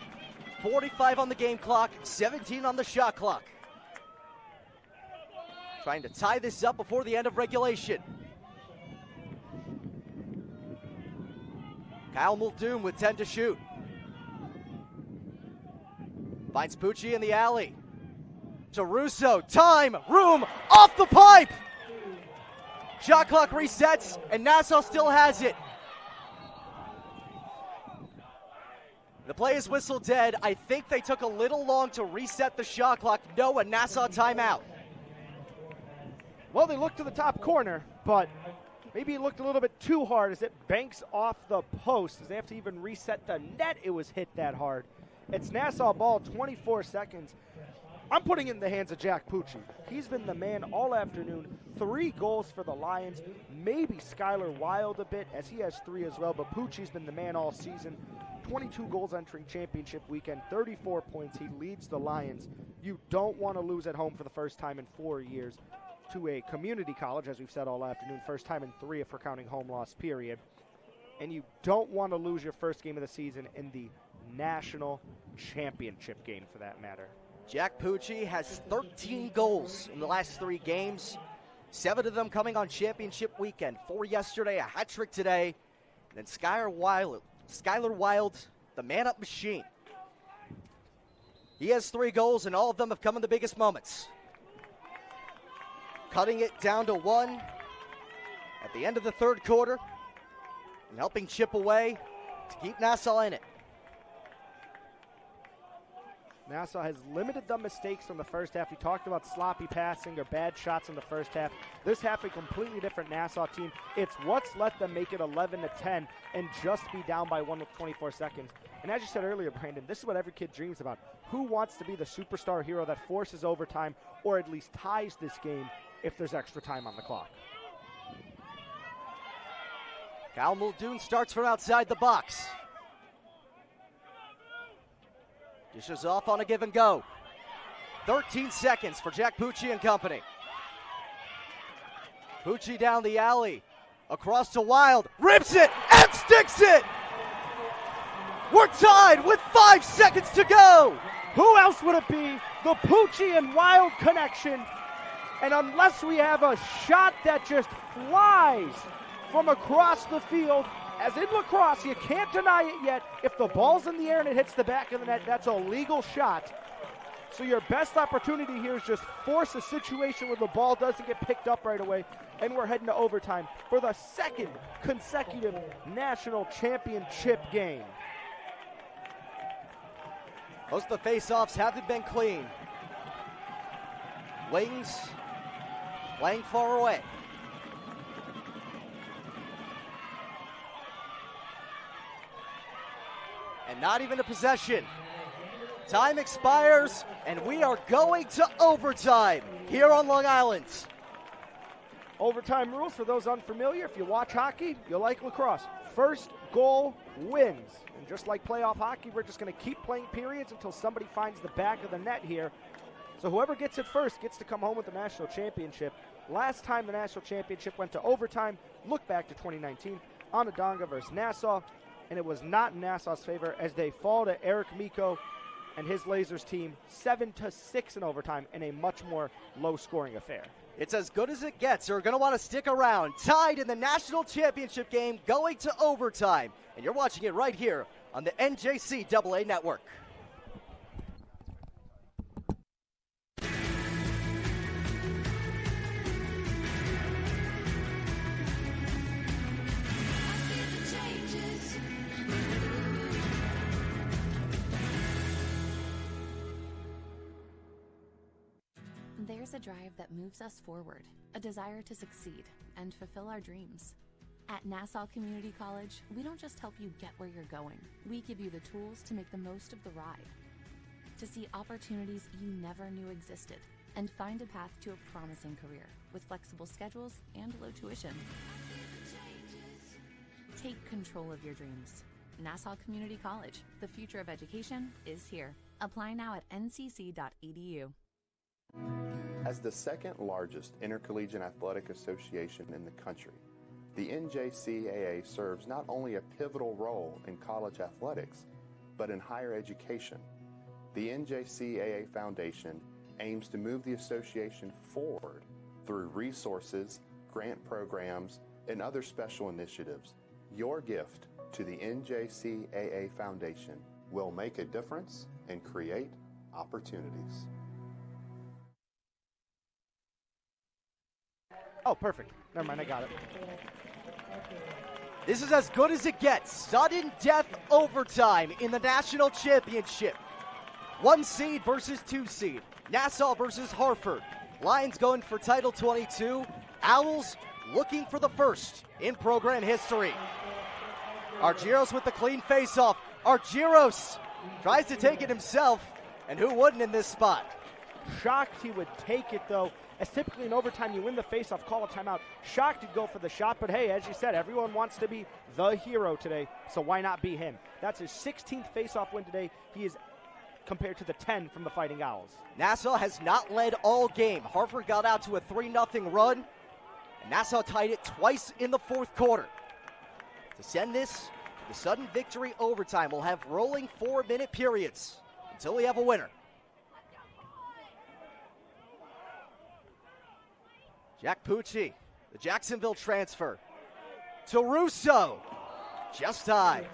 45 on the game clock, 17 on the shot clock. Trying to tie this up before the end of regulation. Kyle Muldoon with 10 to shoot. Finds Pucci in the alley. To Russo, time, room, off the pipe! Shot clock resets, and Nassau still has it. The play is whistled dead. I think they took a little long to reset the shot clock. No, a Nassau timeout. Well, they looked to the top corner, but maybe it looked a little bit too hard as it banks off the post. As they have to even reset the net, it was hit that hard. It's Nassau ball, 24 seconds. I'm putting it in the hands of Jack Pucci. He's been the man all afternoon. 3 goals for the Lions. Maybe Skylar Wild a bit, as he has 3 as well, but Pucci's been the man all season. 22 goals entering championship weekend, 34 points. He leads the Lions. You don't want to lose at home for the first time in 4 years to a community college, as we've said all afternoon, first time in 3 if we're counting home loss period. And you don't want to lose your first game of the season in the national championship game, for that matter. Jack Pucci has 13 goals in the last 3 games, 7 of them coming on championship weekend. 4 yesterday, a hat trick today. And then Skylar Wild, the man-up machine. He has 3 goals, and all of them have come in the biggest moments. Cutting it down to 1 at the end of the 3rd quarter and helping chip away to keep Nassau in it. Nassau has limited the mistakes from the first half. We talked about sloppy passing or bad shots in the first half. This half, a completely different Nassau team. It's what's let them make it 11-10 and just be down by 1 with 24 seconds. And as you said earlier, Brandon, this is what every kid dreams about. Who wants to be the superstar hero that forces overtime or at least ties this game if there's extra time on the clock? Cal Muldoon starts from outside the box. Dishes off on a give and go. 13 seconds for Jack Pucci and company. Pucci down the alley. Across to Wild. Rips it and sticks it! We're tied with 5 seconds to go! Who else would it be? The Pucci and Wild connection. And unless we have a shot that just flies from across the field, as in lacrosse, you can't deny it yet. If the ball's in the air and it hits the back of the net, that's a legal shot. So your best opportunity here is just force a situation where the ball doesn't get picked up right away, and we're heading to overtime for the 2nd consecutive national championship game. Most of the face-offs haven't been clean. Wings playing far away. And not even a possession. Time expires, and we are going to overtime here on Long Island. Overtime rules, for those unfamiliar, if you watch hockey, you'll like lacrosse. First goal wins. And just like playoff hockey, we're just going to keep playing periods until somebody finds the back of the net here. So whoever gets it first gets to come home with the national championship. Last time the national championship went to overtime, look back to 2019, Onondaga versus Nassau. And it was not in Nassau's favor as they fall to Eric Miko and his Lasers team 7-6 in overtime in a much more low-scoring affair. It's as good as it gets. You're going to want to stick around. Tied in the national championship game, going to overtime. And you're watching it right here on the NJCAA Network. There's a drive that moves us forward, a desire to succeed and fulfill our dreams. At Nassau Community College, we don't just help you get where you're going. We give you the tools to make the most of the ride, to see opportunities you never knew existed, and find a path to a promising career with flexible schedules and low tuition. Take control of your dreams. Nassau Community College, the future of education is here. Apply now at ncc.edu. As the 2nd largest intercollegiate athletic association in the country, the NJCAA serves not only a pivotal role in college athletics, but in higher education. The NJCAA Foundation aims to move the association forward through resources, grant programs, and other special initiatives. Your gift to the NJCAA Foundation will make a difference and create opportunities. Oh, perfect. Never mind, I got it. This is as good as it gets. Sudden death overtime in the national championship. 1 seed versus 2 seed. Nassau versus Hartford. Lions going for Title 22. Owls looking for the first in program history. Argyros with the clean faceoff. Argyros tries to take it himself, and who wouldn't in this spot? Shocked he would take it, though, as typically in overtime you win the faceoff, call a timeout. Shocked he'd go for the shot, but hey, as you said, everyone wants to be the hero today, so why not be him? That's his 16th faceoff win today. He is compared to the 10 from the Fighting Owls. Nassau has not led all game. Hartford got out to a 3-0 run, and Nassau tied it twice in the fourth quarter. To send this to the sudden victory overtime, we'll have rolling 4-minute periods until we have a winner. Jack Pucci, the Jacksonville transfer, to Russo, just high.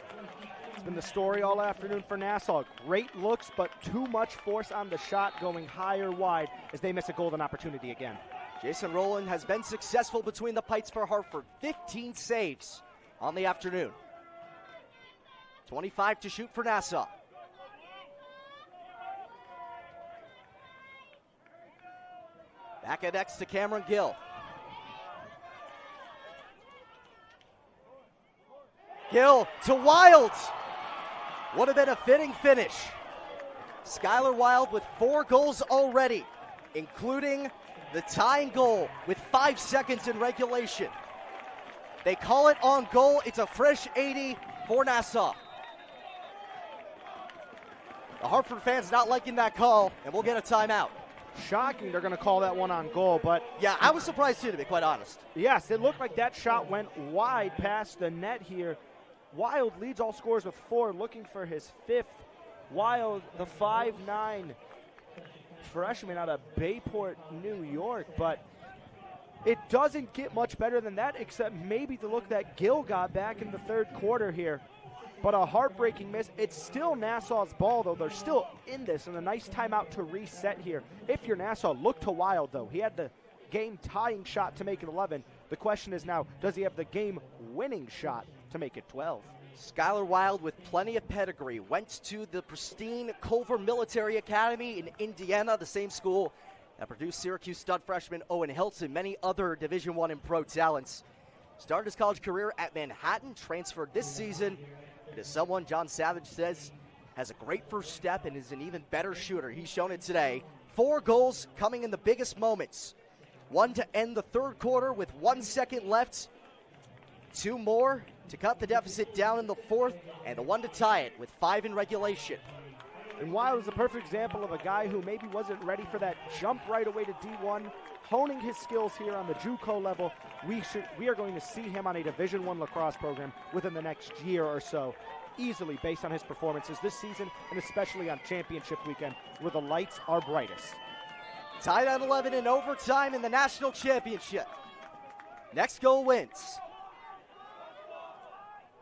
It's been the story all afternoon for Nassau. Great looks, but too much force on the shot, going higher wide as they miss a golden opportunity again. Jason Rowland has been successful between the pikes for Hartford. 15 saves on the afternoon. 25 to shoot for Nassau. Back at X to Cameron Gill. Gill to Wild. Would have been a fitting finish. Skylar Wild with 4 goals already, including the tying goal with 5 seconds in regulation. They call it on goal. It's a fresh 80 for Nassau. The Hartford fans not liking that call, and we'll get a timeout. Shocking they're going to call that one on goal, but... Yeah, I was surprised too, to be quite honest. Yes, it looked like that shot went wide past the net here. Wild leads all scorers with 4, looking for his 5th. Wild, the 5'9" freshman out of Bayport, New York, but it doesn't get much better than that, except maybe the look that Gill got back in the third quarter here. But a heartbreaking miss. It's still Nassau's ball, though. They're still in this, and a nice timeout to reset here. If you're Nassau, look to Wild, though. He had the game-tying shot to make it 11. The question is now, does he have the game-winning shot to make it 12? Skylar Wild, with plenty of pedigree, went to the pristine Culver Military Academy in Indiana, the same school that produced Syracuse stud freshman Owen Hiltz and many other Division I and pro talents. Started his college career at Manhattan, transferred this season. It is someone John Savage says has a great first step and is an even better shooter. He's shown it today. 4 goals coming in the biggest moments. 1 to end the third quarter with 1 second left. 2 more to cut the deficit down in the fourth, and the 1 to tie it with 5 in regulation. And Wild is a perfect example of a guy who maybe wasn't ready for that jump right away to D1, honing his skills here on the JUCO level. We are going to see him on a Division I lacrosse program within the next year or so, easily based on his performances this season and especially on championship weekend where the lights are brightest. Tied at 11 in overtime in the national championship. Next goal wins.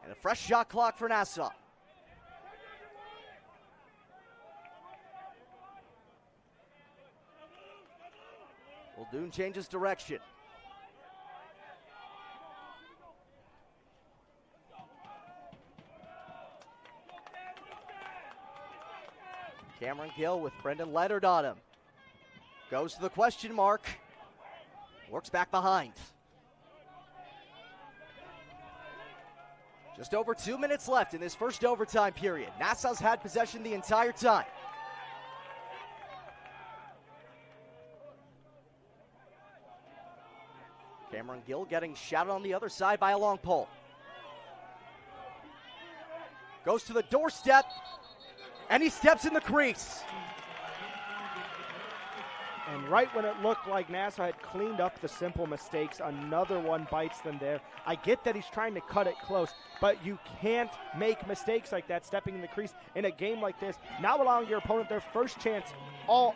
And a fresh shot clock for Nassau. Muldoon changes direction. Cameron Gill with Brendan Leonard on him. Goes to the question mark. Works back behind. Just over 2 minutes left in this first overtime period. Nassau's had possession the entire time. Cameron Gill getting shouted on the other side by a long pole. Goes to the doorstep, and he steps in the crease. And right when it looked like Nassau had cleaned up the simple mistakes, another one bites them there. I get that he's trying to cut it close, but you can't make mistakes like that, stepping in the crease in a game like this. Now allowing your opponent their first chance all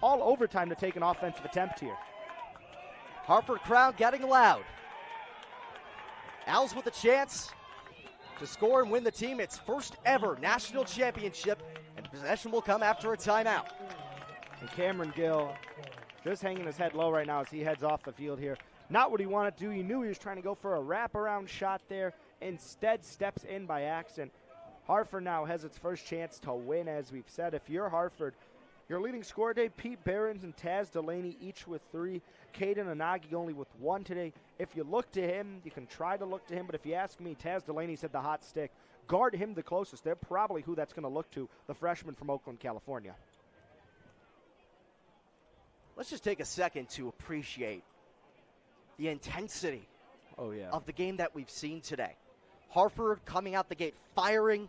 overtime to take an offensive attempt here. Hartford crowd getting loud. Owls with a chance to score and win the team its first ever national championship, and possession will come after a timeout. And Cameron Gill just hanging his head low right now as he heads off the field here. Not what he wanted to do. He knew he was trying to go for a wraparound shot there. Instead steps in by accident. Hartford now has its first chance to win, as we've said. If you're Hartford, your leading scorer today, Pete Behrens and Taz Delaney, each with 3. Caden Anagi only with 1 today. If you look to him, you can try to look to him, but if you ask me, Taz Delaney said the hot stick. Guard him the closest. They're probably who that's going to look to, the freshman from Oakland, California. let's just take a second to appreciate the intensity of the game that we've seen today. Hartford coming out the gate firing,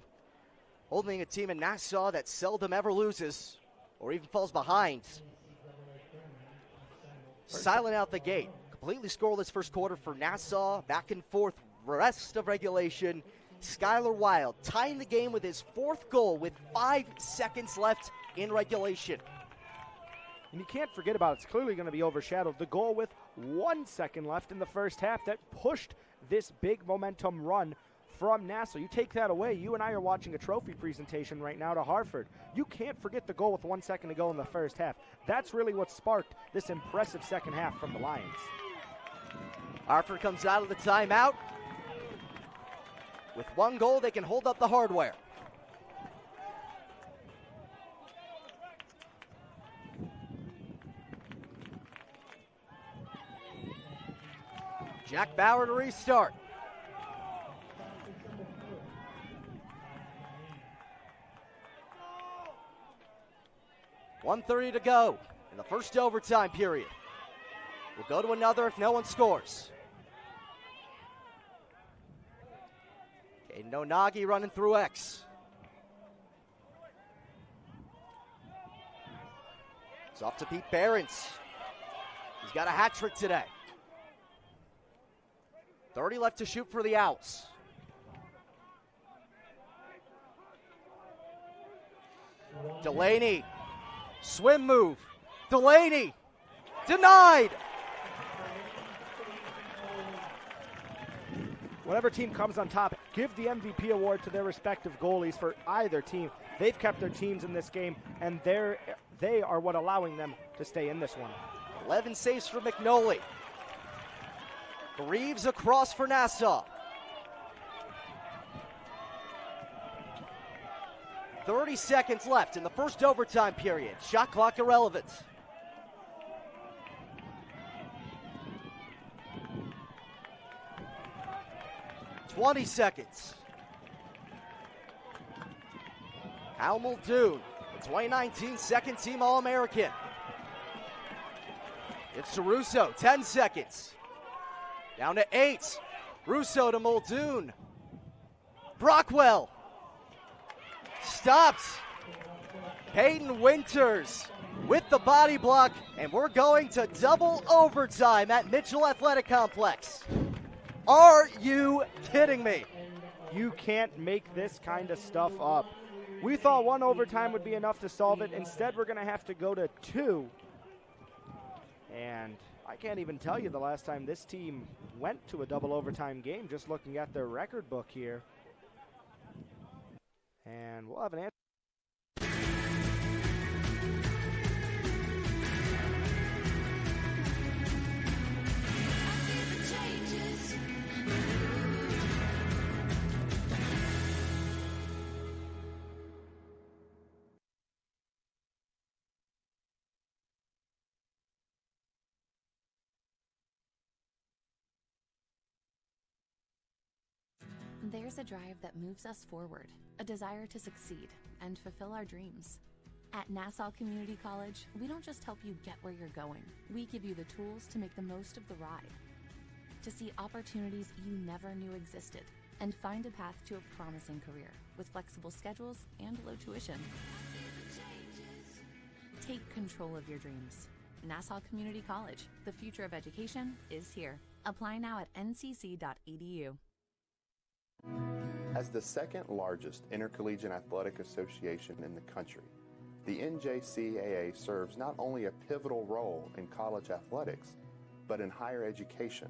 holding a team in Nassau that seldom ever loses or even falls behind. Silent out the gate. Completely scoreless first quarter for Nassau. Back and forth rest of regulation. Skylar Wild tying the game with his 4th goal with 5 seconds left in regulation. And you can't forget about it's clearly going to be overshadowed. The goal with 1 second left in the first half that pushed this big momentum run from Nassau. You take that away, you and I are watching a trophy presentation right now to Hartford. You can't forget the goal with 1 second to go in the first half. That's really what sparked this impressive second half from the Lions. Hartford comes out of the timeout. With 1 goal, they can hold up the hardware. Jack Bauer to restart. .130 to go in the first overtime period. We'll go to another if no one scores. Aiden Onagi running through X. It's off to Pete Behrens. He's got a hat trick today. 30 left to shoot for the Owls. Delaney. Swim move. Delaney. Denied. Whatever team comes on top, give the MVP award to their respective goalies for either team. They've kept their teams in this game, and they are what allowing them to stay in this one. 11 saves for McNolly. Reeves across for Nassau. 30 seconds left in the first overtime period. Shot clock irrelevant. .20 seconds. Al Muldoon, the 2019 second team All-American. It's to Russo, 10 seconds. Down to 8. Russo to Muldoon. Brockwell. Stopped. Peyton Winters with the body block, and we're going to double overtime at Mitchell Athletic Complex. Are you kidding me? You can't make this kind of stuff up. We thought 1 overtime would be enough to solve it. Instead, we're going to have to go to 2. And I can't even tell you the last time this team went to a double overtime game, just looking at their record book here. And we'll have an answer. There's a drive that moves us forward, a desire to succeed and fulfill our dreams. At Nassau Community College, we don't just help you get where you're going. We give you the tools to make the most of the ride, to see opportunities you never knew existed, and find a path to a promising career with flexible schedules and low tuition. Take control of your dreams. Nassau Community College, the future of education is here. Apply now at ncc.edu. As the second largest intercollegiate athletic association in the country, the NJCAA serves not only a pivotal role in college athletics, but in higher education.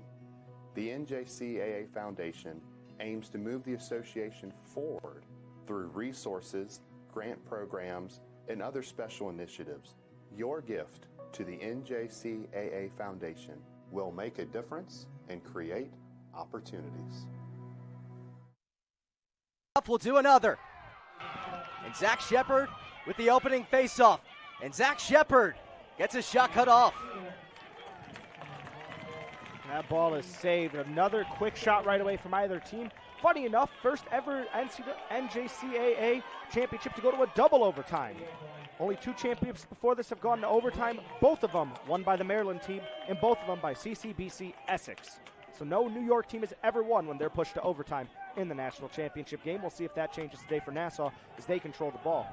The NJCAA Foundation aims to move the association forward through resources, grant programs, and other special initiatives. Your gift to the NJCAA Foundation will make a difference and create opportunities. We'll do another. And Zach Shepard with the opening faceoff. And Zach Shepard gets his shot cut off. That ball is saved. Another quick shot right away from either team. funny enough, first ever NJCAA championship to go to a double overtime. Only 2 championships before this have gone to overtime, both of them won by the Maryland team, and both of them by CCBC Essex. So no New York team has ever won when they're pushed to overtime in the national championship game. We'll see if that changes today for Nassau as they control the ball.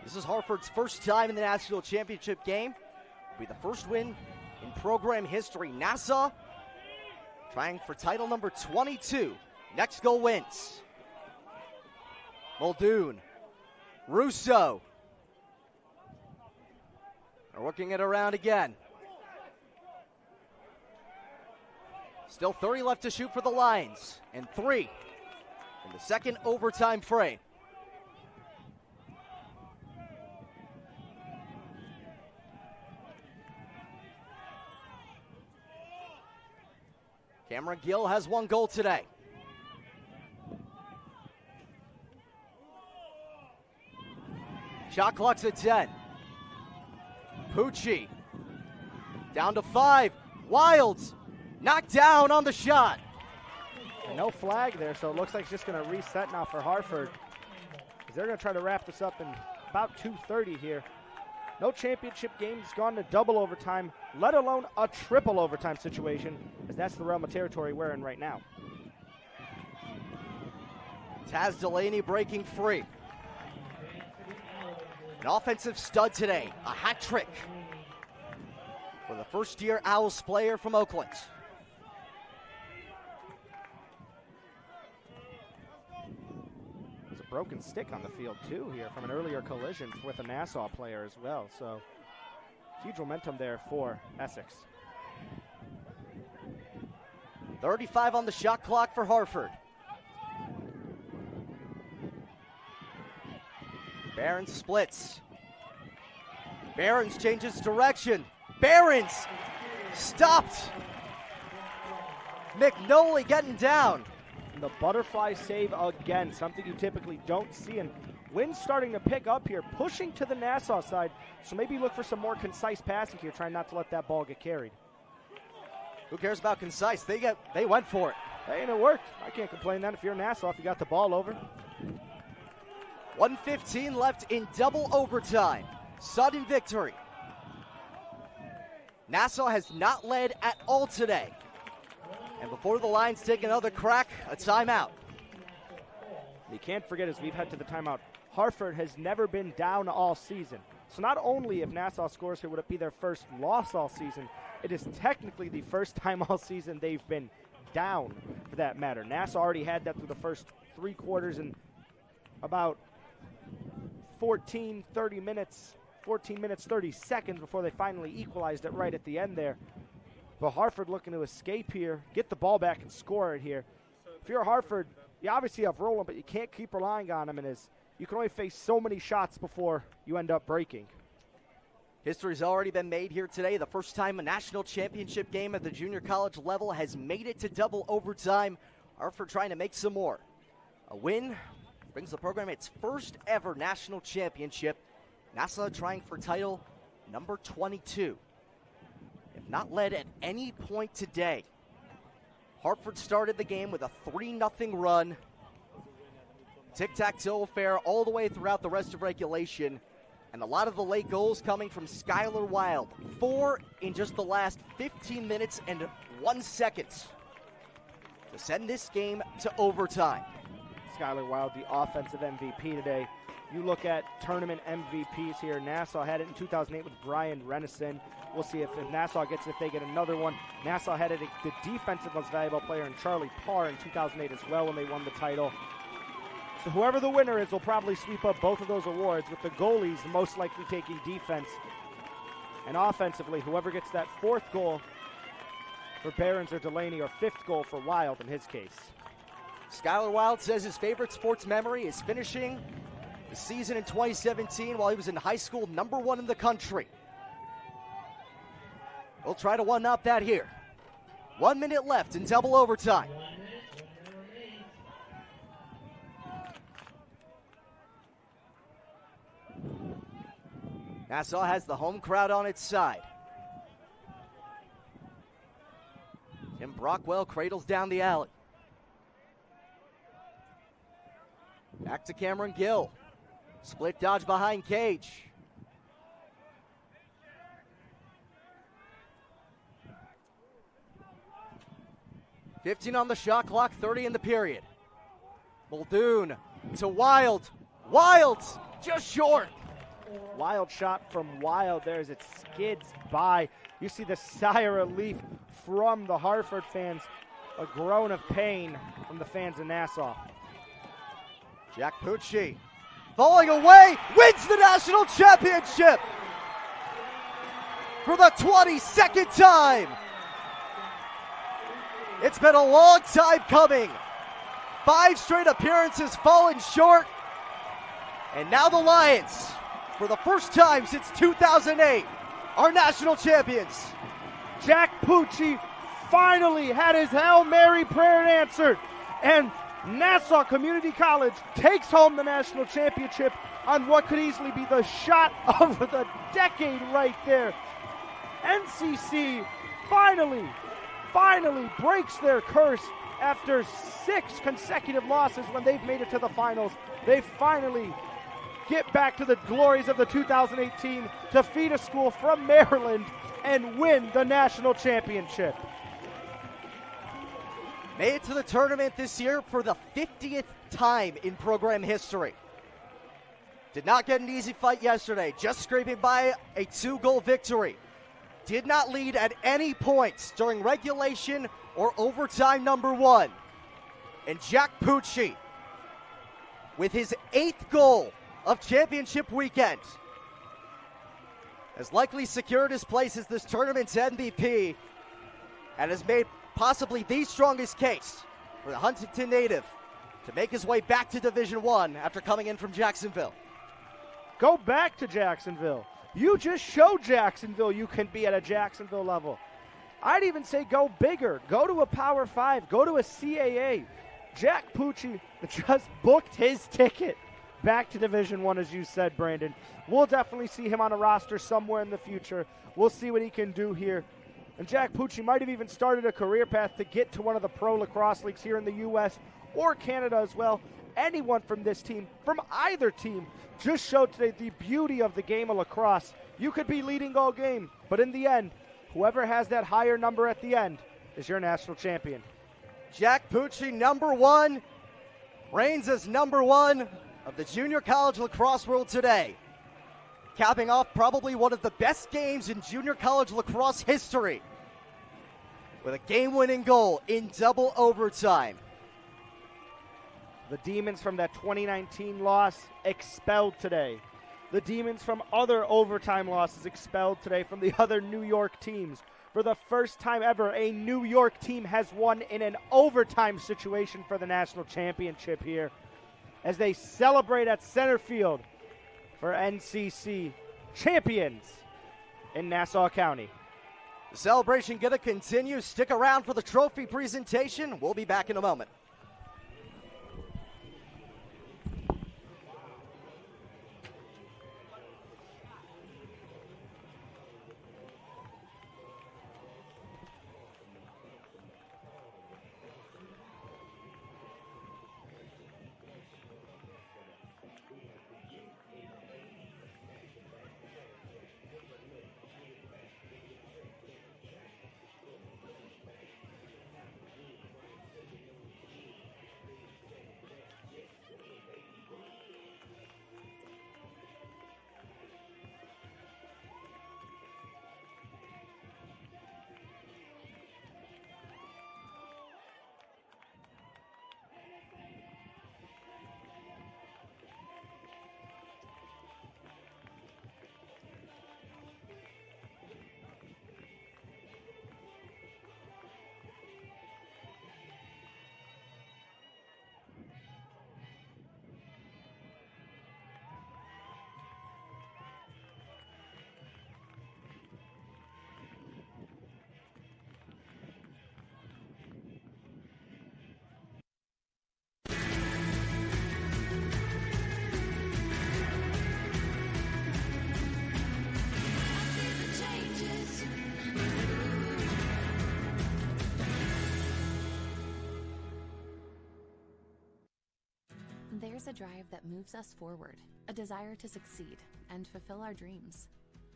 This is Hartford's first time in the national championship game. It'll be the first win in program history. Nassau trying for title number 22. Next goal wins. Muldoon. Russo. They're working it around again. Still 30 left to shoot for the Lions. And 3 in the second overtime frame. Cameron Gill has 1 goal today. Shot clock's at 10. Pucci down to 5. Wilds knocked down on the shot. And no flag there, so it looks like it's just going to reset now for Hartford. They're going to try to wrap this up in about 2:30 here. No championship games gone to double overtime, let alone a triple overtime situation, as that's the realm of territory we're in right now. Taz Delaney breaking free. An offensive stud today, a hat trick for the first-year Owls player from Oakland. There's a broken stick on the field, too, here from an earlier collision with a Nassau player as well. So huge momentum there for Essex. 35 on the shot clock for Hartford. Barons splits. Barons changes direction. Barons stopped. McNolly getting down. And the butterfly save again, something you typically don't see. And wind's starting to pick up here, pushing to the Nassau side. So maybe look for some more concise passing here, trying not to let that ball get carried. Who cares about concise? They went for it. Hey, and it worked. I can't complain then if you're Nassau, if you got the ball over. 1:15 left in double overtime. Sudden victory. Nassau has not led at all today. And before the Lions take another crack, a timeout. You can't forget, as we've head to the timeout, Hartford has never been down all season. So not only if Nassau scores here would it be their first loss all season, it is technically the first time all season they've been down, for that matter. Nassau already had that through the first 3 quarters and about 14 minutes, 30 seconds before they finally equalized it right at the end there. But Hartford looking to escape here, get the ball back and score it here. If you're Hartford, you obviously have Roland, but you can't keep relying on him, and you can only face so many shots before you end up breaking. History's already been made here today. The first time a national championship game at the junior college level has made it to double overtime. Hartford trying to make some more. A win brings the program its first ever national championship. Nassau trying for title number 22. If not led at any point today, Hartford started the game with a 3-0 run. Tic-tac-toe affair all the way throughout the rest of regulation. And a lot of the late goals coming from Skylar Wild. 4 in just the last 15 minutes and 1 second to send this game to overtime. Skylar Wild, the offensive MVP today. You look at tournament MVPs here. Nassau had it in 2008 with Brian Renison. We'll see if Nassau gets it, if they get another one. Nassau had it, the defensive most valuable player, in Charlie Parr in 2008 as well when they won the title. So whoever the winner is will probably sweep up both of those awards, with the goalies most likely taking defense. And offensively, whoever gets that 4th goal for Barons or Delaney, or 5th goal for Wild in his case. Skylar Wild says his favorite sports memory is finishing the season in 2017 while he was in high school, number 1 in the country. We'll try to one-up that here. 1 minute left in double overtime. Nassau has the home crowd on its side. Tim Brockwell cradles down the alley. Back to Cameron Gill. Split dodge behind Cage. $15 on the shot clock, 30 in the period. Muldoon to Wild. Wild just short. Wild shot from Wild there as it skids by. You see the sigh of relief from the Hartford fans. A groan of pain from the fans in Nassau. Jack Pucci falling away, wins the national championship for the 22nd time. It's been a long time coming. 5 straight appearances falling short. And now the Lions, for the first time since 2008, are national champions. Jack Pucci finally had his Hail Mary prayer answered. And Nassau Community College takes home the national championship on what could easily be the shot of the decade right there. NCC finally breaks their curse after 6 consecutive losses when they've made it to the finals. They finally get back to the glories of the 2018 to feed a school from Maryland and win the national championship. Made it to the tournament this year for the 50th time in program history. Did not get an easy fight yesterday, just scraping by a 2-goal victory. Did not lead at any points during regulation or overtime number 1. And Jack Pucci, with his 8th goal of championship weekend, has likely secured his place as this tournament's MVP and has made possibly the strongest case for the Huntington native to make his way back to Division I after coming in from Jacksonville. Go back to Jacksonville. You just showed Jacksonville you can be at a Jacksonville level. I'd even say go bigger. Go to a Power 5. Go to a CAA. Jack Pucci just booked his ticket back to Division I, as you said, Brandon. We'll definitely see him on a roster somewhere in the future. We'll see what he can do here. And Jack Pucci might have even started a career path to get to one of the pro lacrosse leagues here in the U.S. or Canada as well. Anyone from this team, from either team, just showed today the beauty of the game of lacrosse. You could be leading all game, but in the end, whoever has that higher number at the end is your national champion. Jack Pucci, number 1, reigns as number 1 of the junior college lacrosse world today. Capping off probably one of the best games in junior college lacrosse history with a game-winning goal in double overtime. The Demons from that 2019 loss expelled today. The Demons from other overtime losses expelled today from the other New York teams. For the first time ever, a New York team has won in an overtime situation for the national championship here as they celebrate at center field for NCC champions in Nassau County. The celebration going to continue. Stick around for the trophy presentation. We'll be back in a moment. There's a drive that moves us forward, a desire to succeed and fulfill our dreams.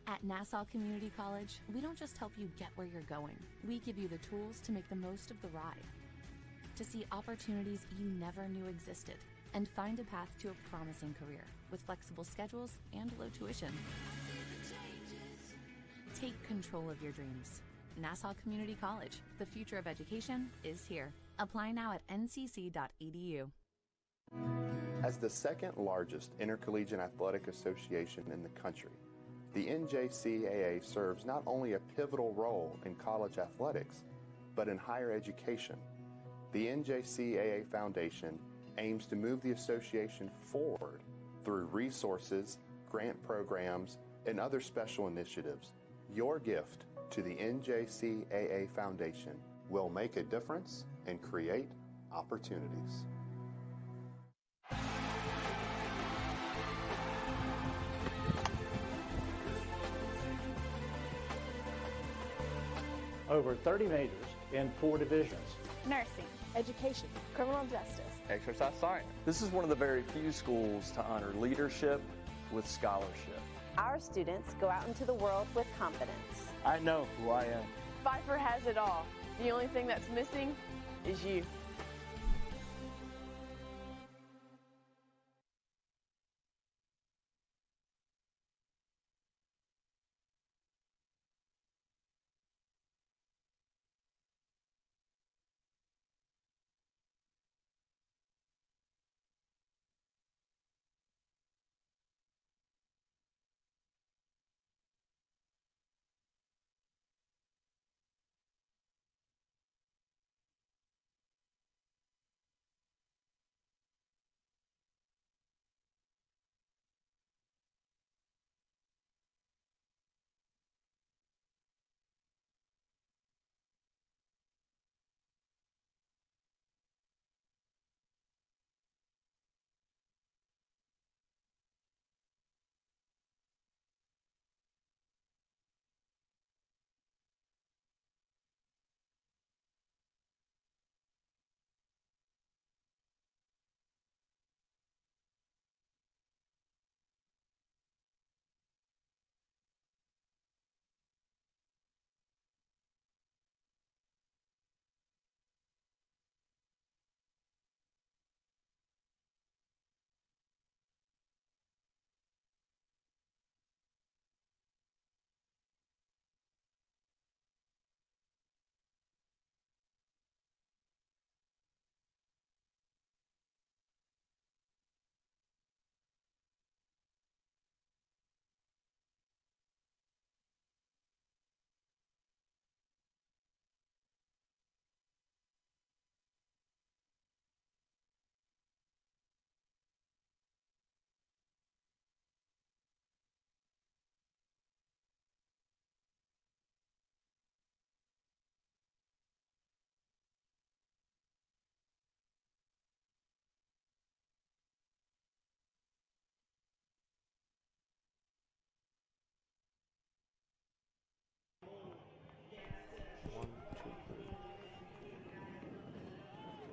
At Nassau Community College, we don't just help you get where you're going. We give you the tools to make the most of the ride, to see opportunities you never knew existed, and find a path to a promising career with flexible schedules and low tuition. Take control of your dreams. Nassau Community College. The future of education is here. Apply now at ncc.edu. As the second largest intercollegiate athletic association in the country, the NJCAA serves not only a pivotal role in college athletics, but in higher education. The NJCAA Foundation aims to move the association forward through resources, grant programs, and other special initiatives. Your gift to the NJCAA Foundation will make a difference and create opportunities. Over 30 majors in 4 divisions. Nursing, education, criminal justice, Exercise science. This is one of the very few schools to honor leadership with scholarship. Our students go out into the world with confidence. I know who I am. Pfeiffer has it all. The only thing that's missing is you.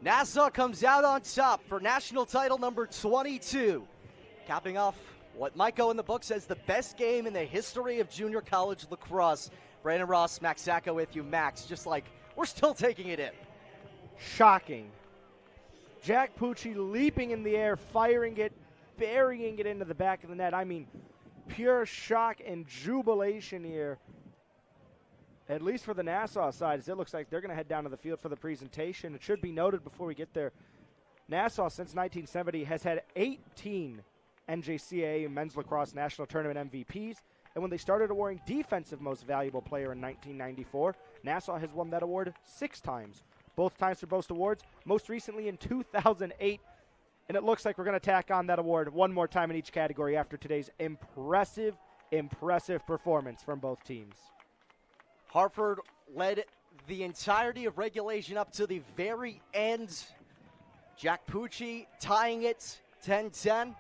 Nassau comes out on top for national title number 22, capping off what might go in the books as the best game in the history of junior college lacrosse. Brandon Ross, Max Sacco with you. Max, just like, we're still taking it in. Shocking. Jack Pucci leaping in the air, firing it, burying it into the back of the net. I mean, pure shock and jubilation here, at least for the Nassau side, as it looks like they're going to head down to the field for the presentation. It should be noted before we get there, Nassau since 1970 has had 18 NJCAA Men's Lacrosse National Tournament MVPs, and when they started awarding Defensive Most Valuable Player in 1994, Nassau has won that award 6 times. Both times for both awards, most recently in 2008, and it looks like we're going to tack on that award one more time in each category after today's impressive performance from both teams. Hartford led the entirety of regulation up to the very end. Jack Pucci tying it 10-10.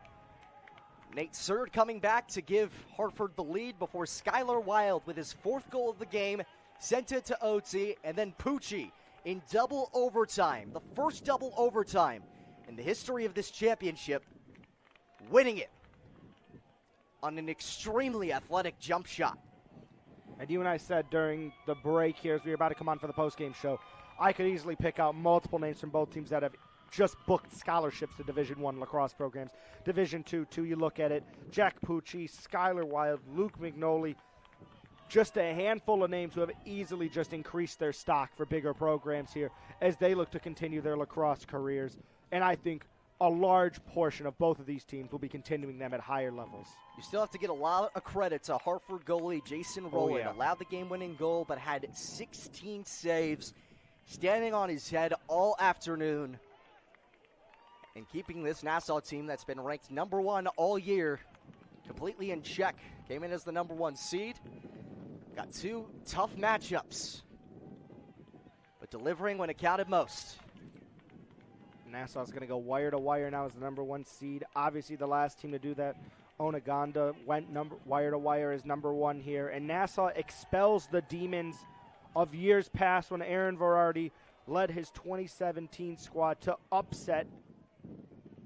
Nate Surd coming back to give Hartford the lead before Skylar Wild with his 4th goal of the game sent it to OT, and then Pucci in double overtime, the first double overtime in the history of this championship, winning it on an extremely athletic jump shot. And you and I said during the break here, as we were about to come on for the postgame show, I could easily pick out multiple names from both teams that have just booked scholarships to Division I lacrosse programs. Division II, too, you look at it, Jack Pucci, Skylar Wild, Luke McNolly, just a handful of names who have easily just increased their stock for bigger programs here as they look to continue their lacrosse careers. And I think a large portion of both of these teams will be continuing them at higher levels. You still have to get a lot of credit to Hartford goalie Jason Rowland. Allowed the game-winning goal, but had 16 saves, standing on his head all afternoon, and keeping this Nassau team that's been ranked number 1 all year completely in check. Came in as the number 1 seed. Got 2 tough matchups, but delivering when it counted most. Nassau's going to go wire to wire now as the number 1 seed. Obviously, the last team to do that, Onaganda, went wire to wire as number 1 here. And Nassau expels the Demons of years past when Aaron Verardi led his 2017 squad to upset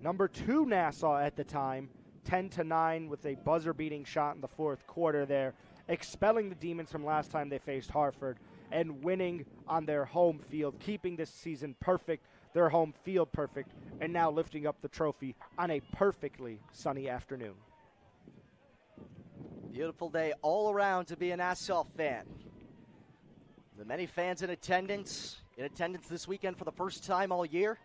number 2 Nassau at the time, 10-9 with a buzzer-beating shot in the fourth quarter there, expelling the Demons from last time they faced Hartford and winning on their home field, keeping this season perfect, their home field perfect, and now lifting up the trophy on a perfectly sunny afternoon. Beautiful day all around to be a Nassau fan. The many fans in attendance this weekend for the first time all year.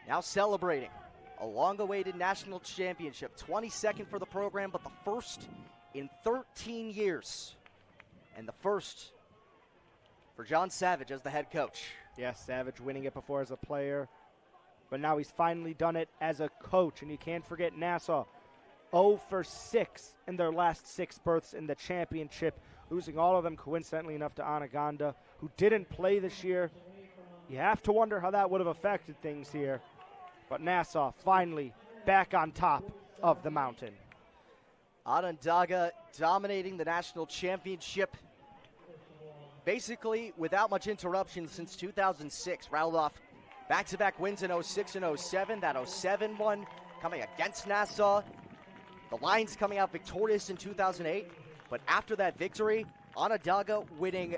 Now celebrating a long-awaited national championship, 22nd for the program, but the first in 13 years, and the first for John Savage as the head coach. Yes, Savage winning it before as a player, but now he's finally done it as a coach, and you can't forget Nassau, 0 for 6 in their last 6 berths in the championship, losing all of them coincidentally enough to Onaganda, who didn't play this year. You have to wonder how that would have affected things here, but Nassau finally back on top of the mountain. Onondaga dominating the national championship basically without much interruption since 2006. Rattled off back-to-back wins in 06 and 07. That 07 one coming against Nassau. The Lions coming out victorious in 2008. But after that victory, Onondaga winning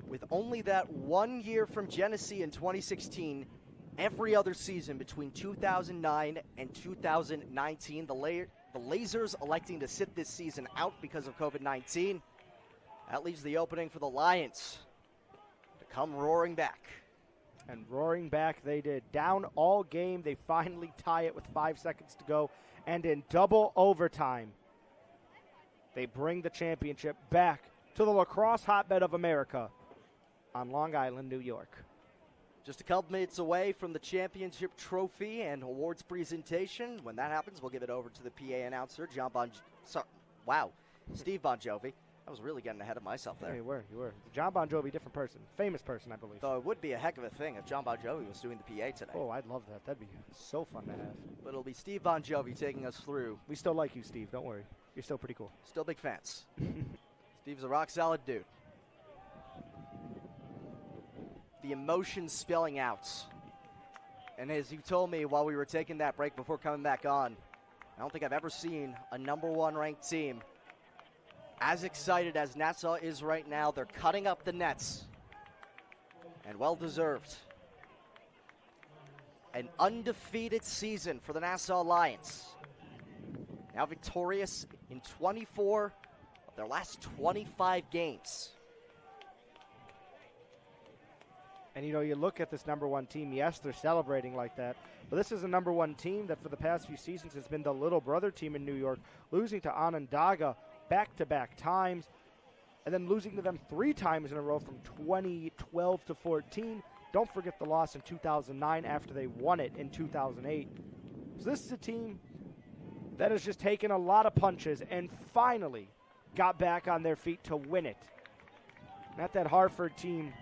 with only that 1 year from Genesee in 2016. Every other season between 2009 and 2019. The Lasers electing to sit this season out because of COVID-19. That leaves the opening for the Lions to come roaring back. And roaring back they did. Down all game, they finally tie it with 5 seconds to go. And in double overtime, they bring the championship back to the lacrosse hotbed of America on Long Island, New York. Just a couple minutes away from the championship trophy and awards presentation. When that happens, we'll give it over to the PA announcer, Steve Bon Jovi. I was really getting ahead of myself there. Yeah, you were. John Bon Jovi, different person. Famous person, I believe. Though it would be a heck of a thing if John Bon Jovi was doing the PA today. Oh, I'd love that. That'd be so fun to have. But it'll be Steve Bon Jovi taking us through. We still like you, Steve. Don't worry. You're still pretty cool. Still big fans. Steve's a rock-solid dude. The emotion spilling out. And as you told me while we were taking that break before coming back on, I don't think I've ever seen a number 1 ranked team as excited as Nassau is right now. They're cutting up the nets. And well-deserved. An undefeated season for the Nassau Lions. Now victorious in 24 of their last 25 games. And, you know, you look at this number 1 team, yes, they're celebrating like that, but this is a number 1 team that for the past few seasons has been the little brother team in New York, losing to Onondaga back-to-back times, and then losing to them 3 times in a row from 2012 to 14. Don't forget the loss in 2009 after they won it in 2008. So this is a team that has just taken a lot of punches and finally got back on their feet to win it. Not that Hartford team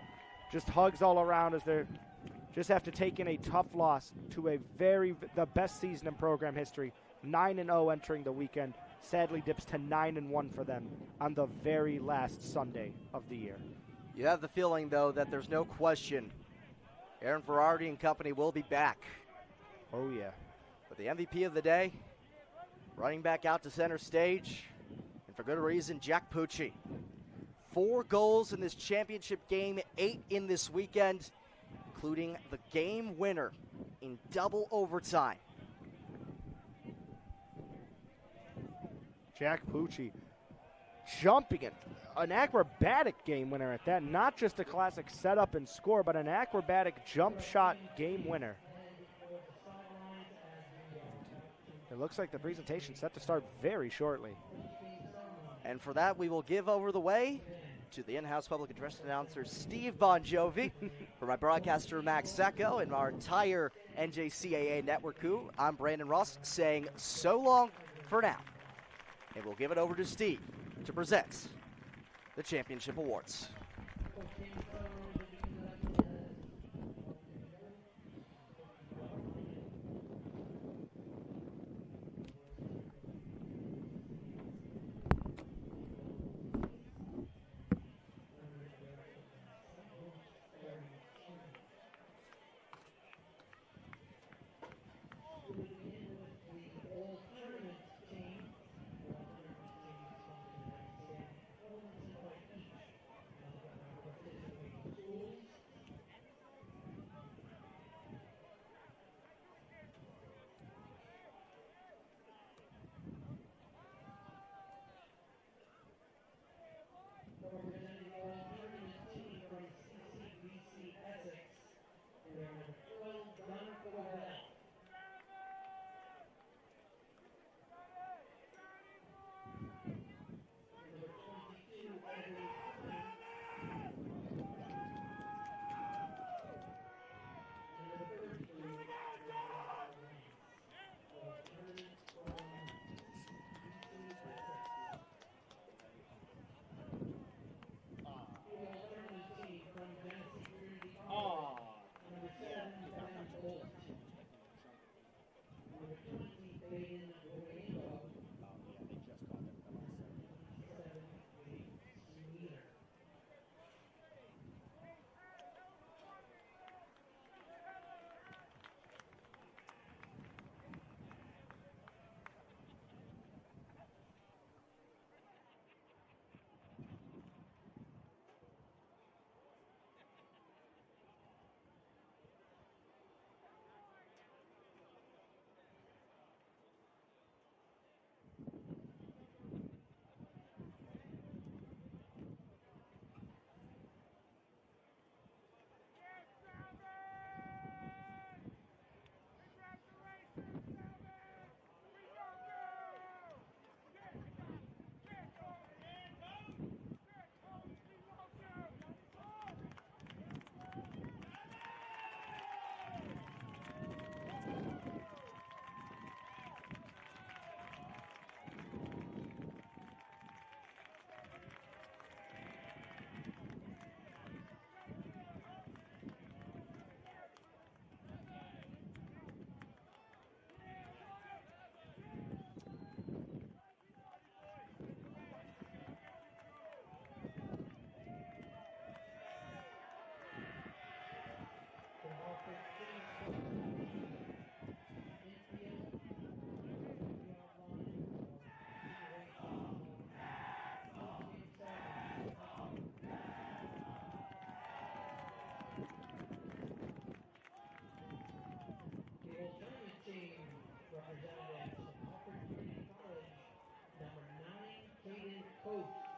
just hugs all around as they're just after taking a tough loss to the best season in program history, 9-0 entering the weekend. Sadly dips to 9-1 for them on the very last Sunday of the year. You have the feeling, though, that there's no question Aaron Ferrardi and company will be back. Oh, yeah. But the MVP of the day, running back out to center stage, and for good reason, Jack Pucci. 4 goals in this championship game, 8 in this weekend, including the game winner in double overtime. Jack Pucci jumping it. An acrobatic game winner at that. Not just a classic setup and score, but an acrobatic jump shot game winner. It looks like the presentation set to start very shortly. And for that, we will give over the way to the in-house public address announcer, Steve Bon Jovi. For my broadcaster, Max Secco, and our entire NJCAA network crew, I'm Brandon Ross, saying so long for now. And we'll give it over to Steve to present the championship awards.